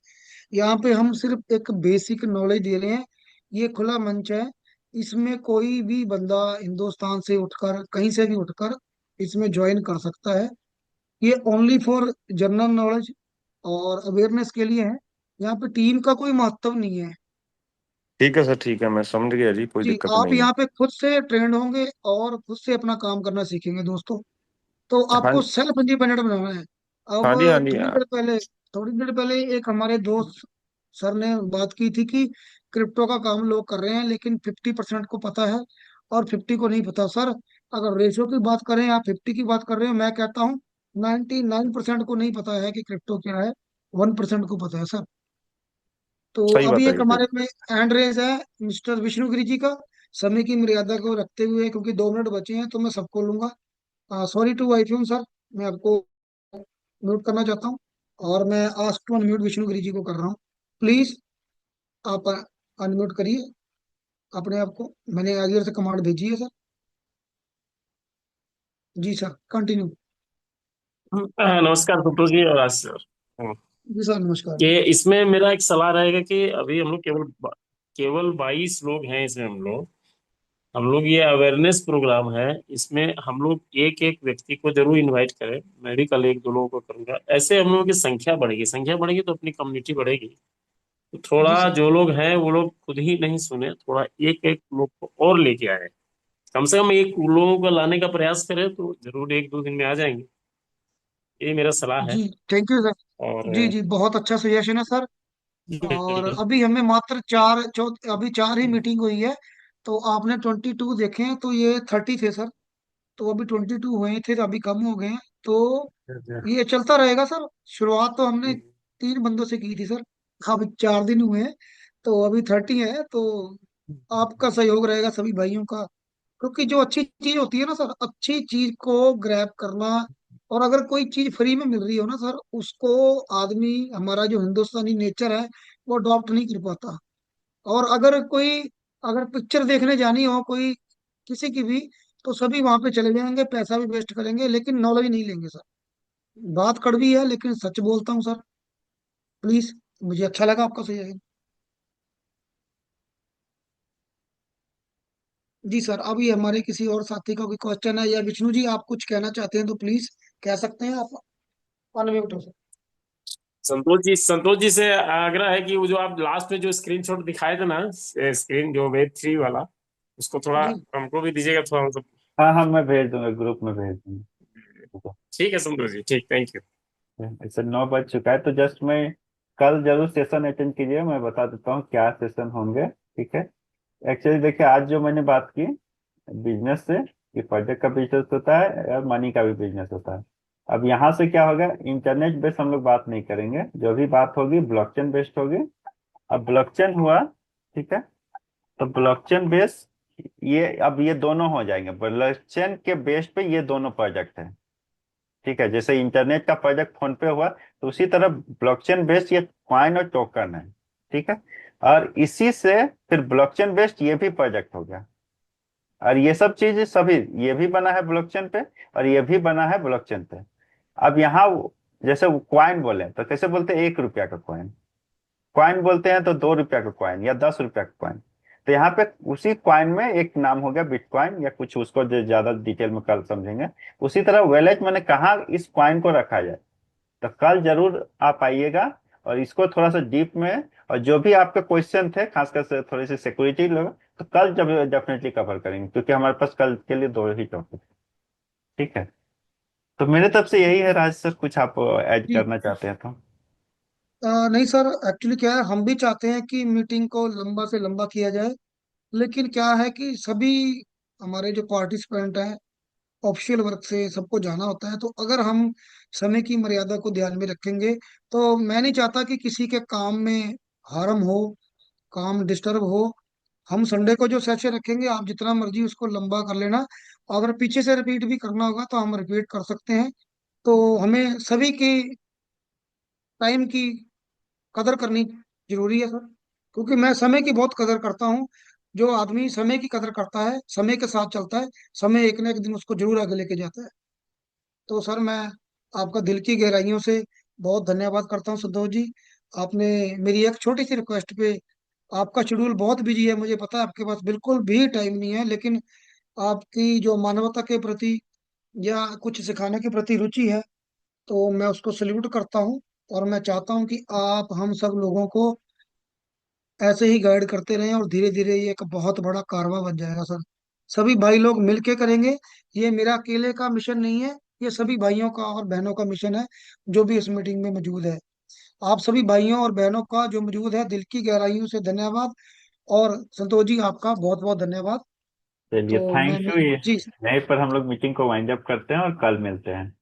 यहाँ पे हम सिर्फ एक बेसिक नॉलेज दे रहे हैं। ये खुला मंच है, इसमें कोई भी बंदा हिंदुस्तान से उठकर, कहीं से भी उठकर इसमें ज्वाइन कर सकता है। ये ओनली फॉर जनरल नॉलेज और अवेयरनेस के लिए है। यहाँ पे टीम का कोई महत्व नहीं है। ठीक है सर, ठीक है, मैं समझ गया जी, कोई जी, दिक्कत आप नहीं है। यहाँ पे खुद से ट्रेंड होंगे और खुद से अपना काम करना सीखेंगे दोस्तों। तो हाँ आपको सेल्फ इंडिपेंडेंट बनाना है। हाँ जी, हाँ अब जी। थोड़ी देर पहले एक हमारे दोस्त सर ने बात की थी कि क्रिप्टो का काम लोग कर रहे हैं, लेकिन 50% को पता है और 50 को नहीं पता। सर, अगर रेशो की बात करें, आप 50 की बात कर रहे हो, मैं कहता हूँ 99% को नहीं पता है कि क्रिप्टो क्या है, 1% को पता है सर। तो सही अभी एक बताइए सर। हमारे में हैंड रेज है मिस्टर विष्णुगिरी जी का। समय की मर्यादा को रखते हुए, क्योंकि 2 मिनट बचे हैं, तो मैं सबको लूंगा। सॉरी टू वाइफ सर, मैं आपको म्यूट करना चाहता हूँ। और मैं आस्क टू अनम्यूट विष्णुगिरी जी को कर रहा हूँ। प्लीज आप अनम्यूट करिए अपने आप को। मैंने आगे से कमांड भेजी है सर। जी सर, कंटिन्यू। नमस्कार गुप्तू जी और आशीष सर। जी सर, नमस्कार। कि इसमें मेरा एक सलाह रहेगा कि अभी हम लोग केवल 22 लोग हैं इसमें। हम लोग ये अवेयरनेस प्रोग्राम है, इसमें हम लोग एक एक व्यक्ति को जरूर इनवाइट करें। मैं भी कल एक दो लोगों को करूंगा। ऐसे हम लोगों की संख्या बढ़ेगी तो अपनी कम्युनिटी बढ़ेगी। तो जी थोड़ा सर। जो लोग हैं वो लोग खुद ही नहीं सुने, थोड़ा एक एक लोग को और लेके आए। कम से कम एक लोगों को लाने का प्रयास करें तो जरूर एक दो दिन में आ जाएंगे। ये मेरा सलाह है। जी, थैंक यू सर। और जी जी, बहुत अच्छा सजेशन है सर। और बिल्कुल। अभी हमें मात्र अभी 4 ही मीटिंग हुई है। तो आपने 22 देखे हैं, तो ये 30 थे सर। तो अभी 22 हुए थे, तो अभी कम हो गए हैं। तो ये चलता रहेगा सर। शुरुआत तो हमने 3 बंदों से की थी सर। अभी 4 दिन हुए हैं, तो अभी 30 है। तो आपका सहयोग रहेगा सभी भाइयों का। क्योंकि जो अच्छी चीज होती है ना सर, अच्छी चीज को ग्रैब करना। और अगर कोई चीज फ्री में मिल रही हो ना सर, उसको आदमी, हमारा जो हिंदुस्तानी नेचर है, वो अडॉप्ट नहीं कर पाता। और अगर पिक्चर देखने जानी हो कोई, किसी की भी, तो सभी वहां पे चले जाएंगे, पैसा भी वेस्ट करेंगे, लेकिन नॉलेज नहीं लेंगे सर। बात कड़वी है, लेकिन सच बोलता हूँ सर। प्लीज, मुझे अच्छा लगा आपका सजेशन। जी सर, अभी हमारे किसी और साथी का कोई क्वेश्चन है, या विष्णु जी आप कुछ कहना चाहते हैं तो प्लीज कह सकते हैं आप। अनम्यूट हो सर। संतोष जी से आग्रह है कि वो जो आप लास्ट में जो स्क्रीनशॉट दिखाए थे ना, स्क्रीन जो वेब 3 वाला, उसको थोड़ा जी हमको भी दीजिएगा थोड़ा मतलब। हाँ हाँ, मैं भेज दूंगा, ग्रुप में भेज दूंगा। ठीक है संतोष जी, ठीक, थैंक यू। ऐसे 9 बज चुका है, तो जस्ट मैं कल जरूर सेशन अटेंड कीजिए, मैं बता देता हूँ क्या सेशन होंगे। ठीक है। एक्चुअली देखिए, आज जो मैंने बात की बिजनेस से, कि प्रोजेक्ट का बिजनेस होता है और मनी का भी बिजनेस होता है। अब यहाँ से क्या होगा, इंटरनेट बेस्ड हम लोग बात नहीं करेंगे, जो भी बात होगी ब्लॉकचेन बेस्ड होगी। अब ब्लॉकचेन हुआ, ठीक है, तो ब्लॉकचेन बेस, ये दोनों हो जाएंगे। ब्लॉकचेन के बेस पे ये दोनों प्रोजेक्ट है। ठीक है, जैसे इंटरनेट का प्रोजेक्ट फोन पे हुआ, तो उसी तरह ब्लॉकचेन बेस्ड ये कॉइन और टोकन है। ठीक है। और इसी से फिर ब्लॉकचेन बेस्ड ये भी प्रोजेक्ट हो गया। और ये सब चीज सभी, ये भी बना है ब्लॉकचेन पे और ये भी बना है ब्लॉकचेन पे। अब यहाँ जैसे क्वाइन बोले तो कैसे बोलते हैं, 1 रुपया का कॉइन। कॉइन बोलते हैं तो 2 रुपया का कॉइन या 10 रुपया का कॉइन। तो यहाँ पे उसी कॉइन में एक नाम हो गया बिटकॉइन, या कुछ उसको जो ज्यादा डिटेल में कल समझेंगे। उसी तरह वैलेट मैंने कहा इस कॉइन को रखा जाए। तो कल जरूर आप आइएगा, और इसको थोड़ा सा डीप में, और जो भी आपके क्वेश्चन थे खासकर से थोड़ी सी सिक्योरिटी लोग, तो कल जब डेफिनेटली कवर करेंगे, क्योंकि हमारे पास कल के लिए 2 ही टॉपिक। ठीक है। तो मेरे तरफ से यही है, राज सर कुछ आप ऐड जी। करना चाहते हैं तो। नहीं सर, एक्चुअली क्या है, हम भी चाहते हैं कि मीटिंग को लंबा से लंबा किया जाए। लेकिन क्या है कि सभी हमारे जो पार्टिसिपेंट हैं, ऑफिशियल वर्क से सबको जाना होता है। तो अगर हम समय की मर्यादा को ध्यान में रखेंगे, तो मैं नहीं चाहता कि किसी के काम में हार्म हो, काम डिस्टर्ब हो। हम संडे को जो सेशन रखेंगे, आप जितना मर्जी उसको लंबा कर लेना। अगर पीछे से रिपीट भी करना होगा तो हम रिपीट कर सकते हैं। तो हमें सभी की टाइम की कदर करनी जरूरी है सर। क्योंकि मैं समय की बहुत कदर करता हूँ। जो आदमी समय की कदर करता है, समय के साथ चलता है, समय एक ना एक दिन उसको जरूर आगे लेके जाता है। तो सर, मैं आपका दिल की गहराइयों से बहुत धन्यवाद करता हूँ संतोष जी। आपने मेरी एक छोटी सी रिक्वेस्ट पे, आपका शेड्यूल बहुत बिजी है, मुझे पता है, आपके पास बिल्कुल भी टाइम नहीं है, लेकिन आपकी जो मानवता के प्रति या कुछ सिखाने के प्रति रुचि है, तो मैं उसको सल्यूट करता हूँ। और मैं चाहता हूँ कि आप हम सब लोगों को ऐसे ही गाइड करते रहें, और धीरे धीरे ये एक बहुत बड़ा कारवां बन जाएगा सर। सभी भाई लोग मिलके करेंगे। ये मेरा अकेले का मिशन नहीं है, ये सभी भाइयों का और बहनों का मिशन है, जो भी इस मीटिंग में मौजूद है। आप सभी भाइयों और बहनों का जो मौजूद है, दिल की गहराइयों से धन्यवाद। और संतोष जी, आपका बहुत बहुत धन्यवाद। चलिए, तो मैं थैंक यू। ये जी यहीं पर हम लोग मीटिंग को वाइंड अप करते हैं और कल मिलते हैं।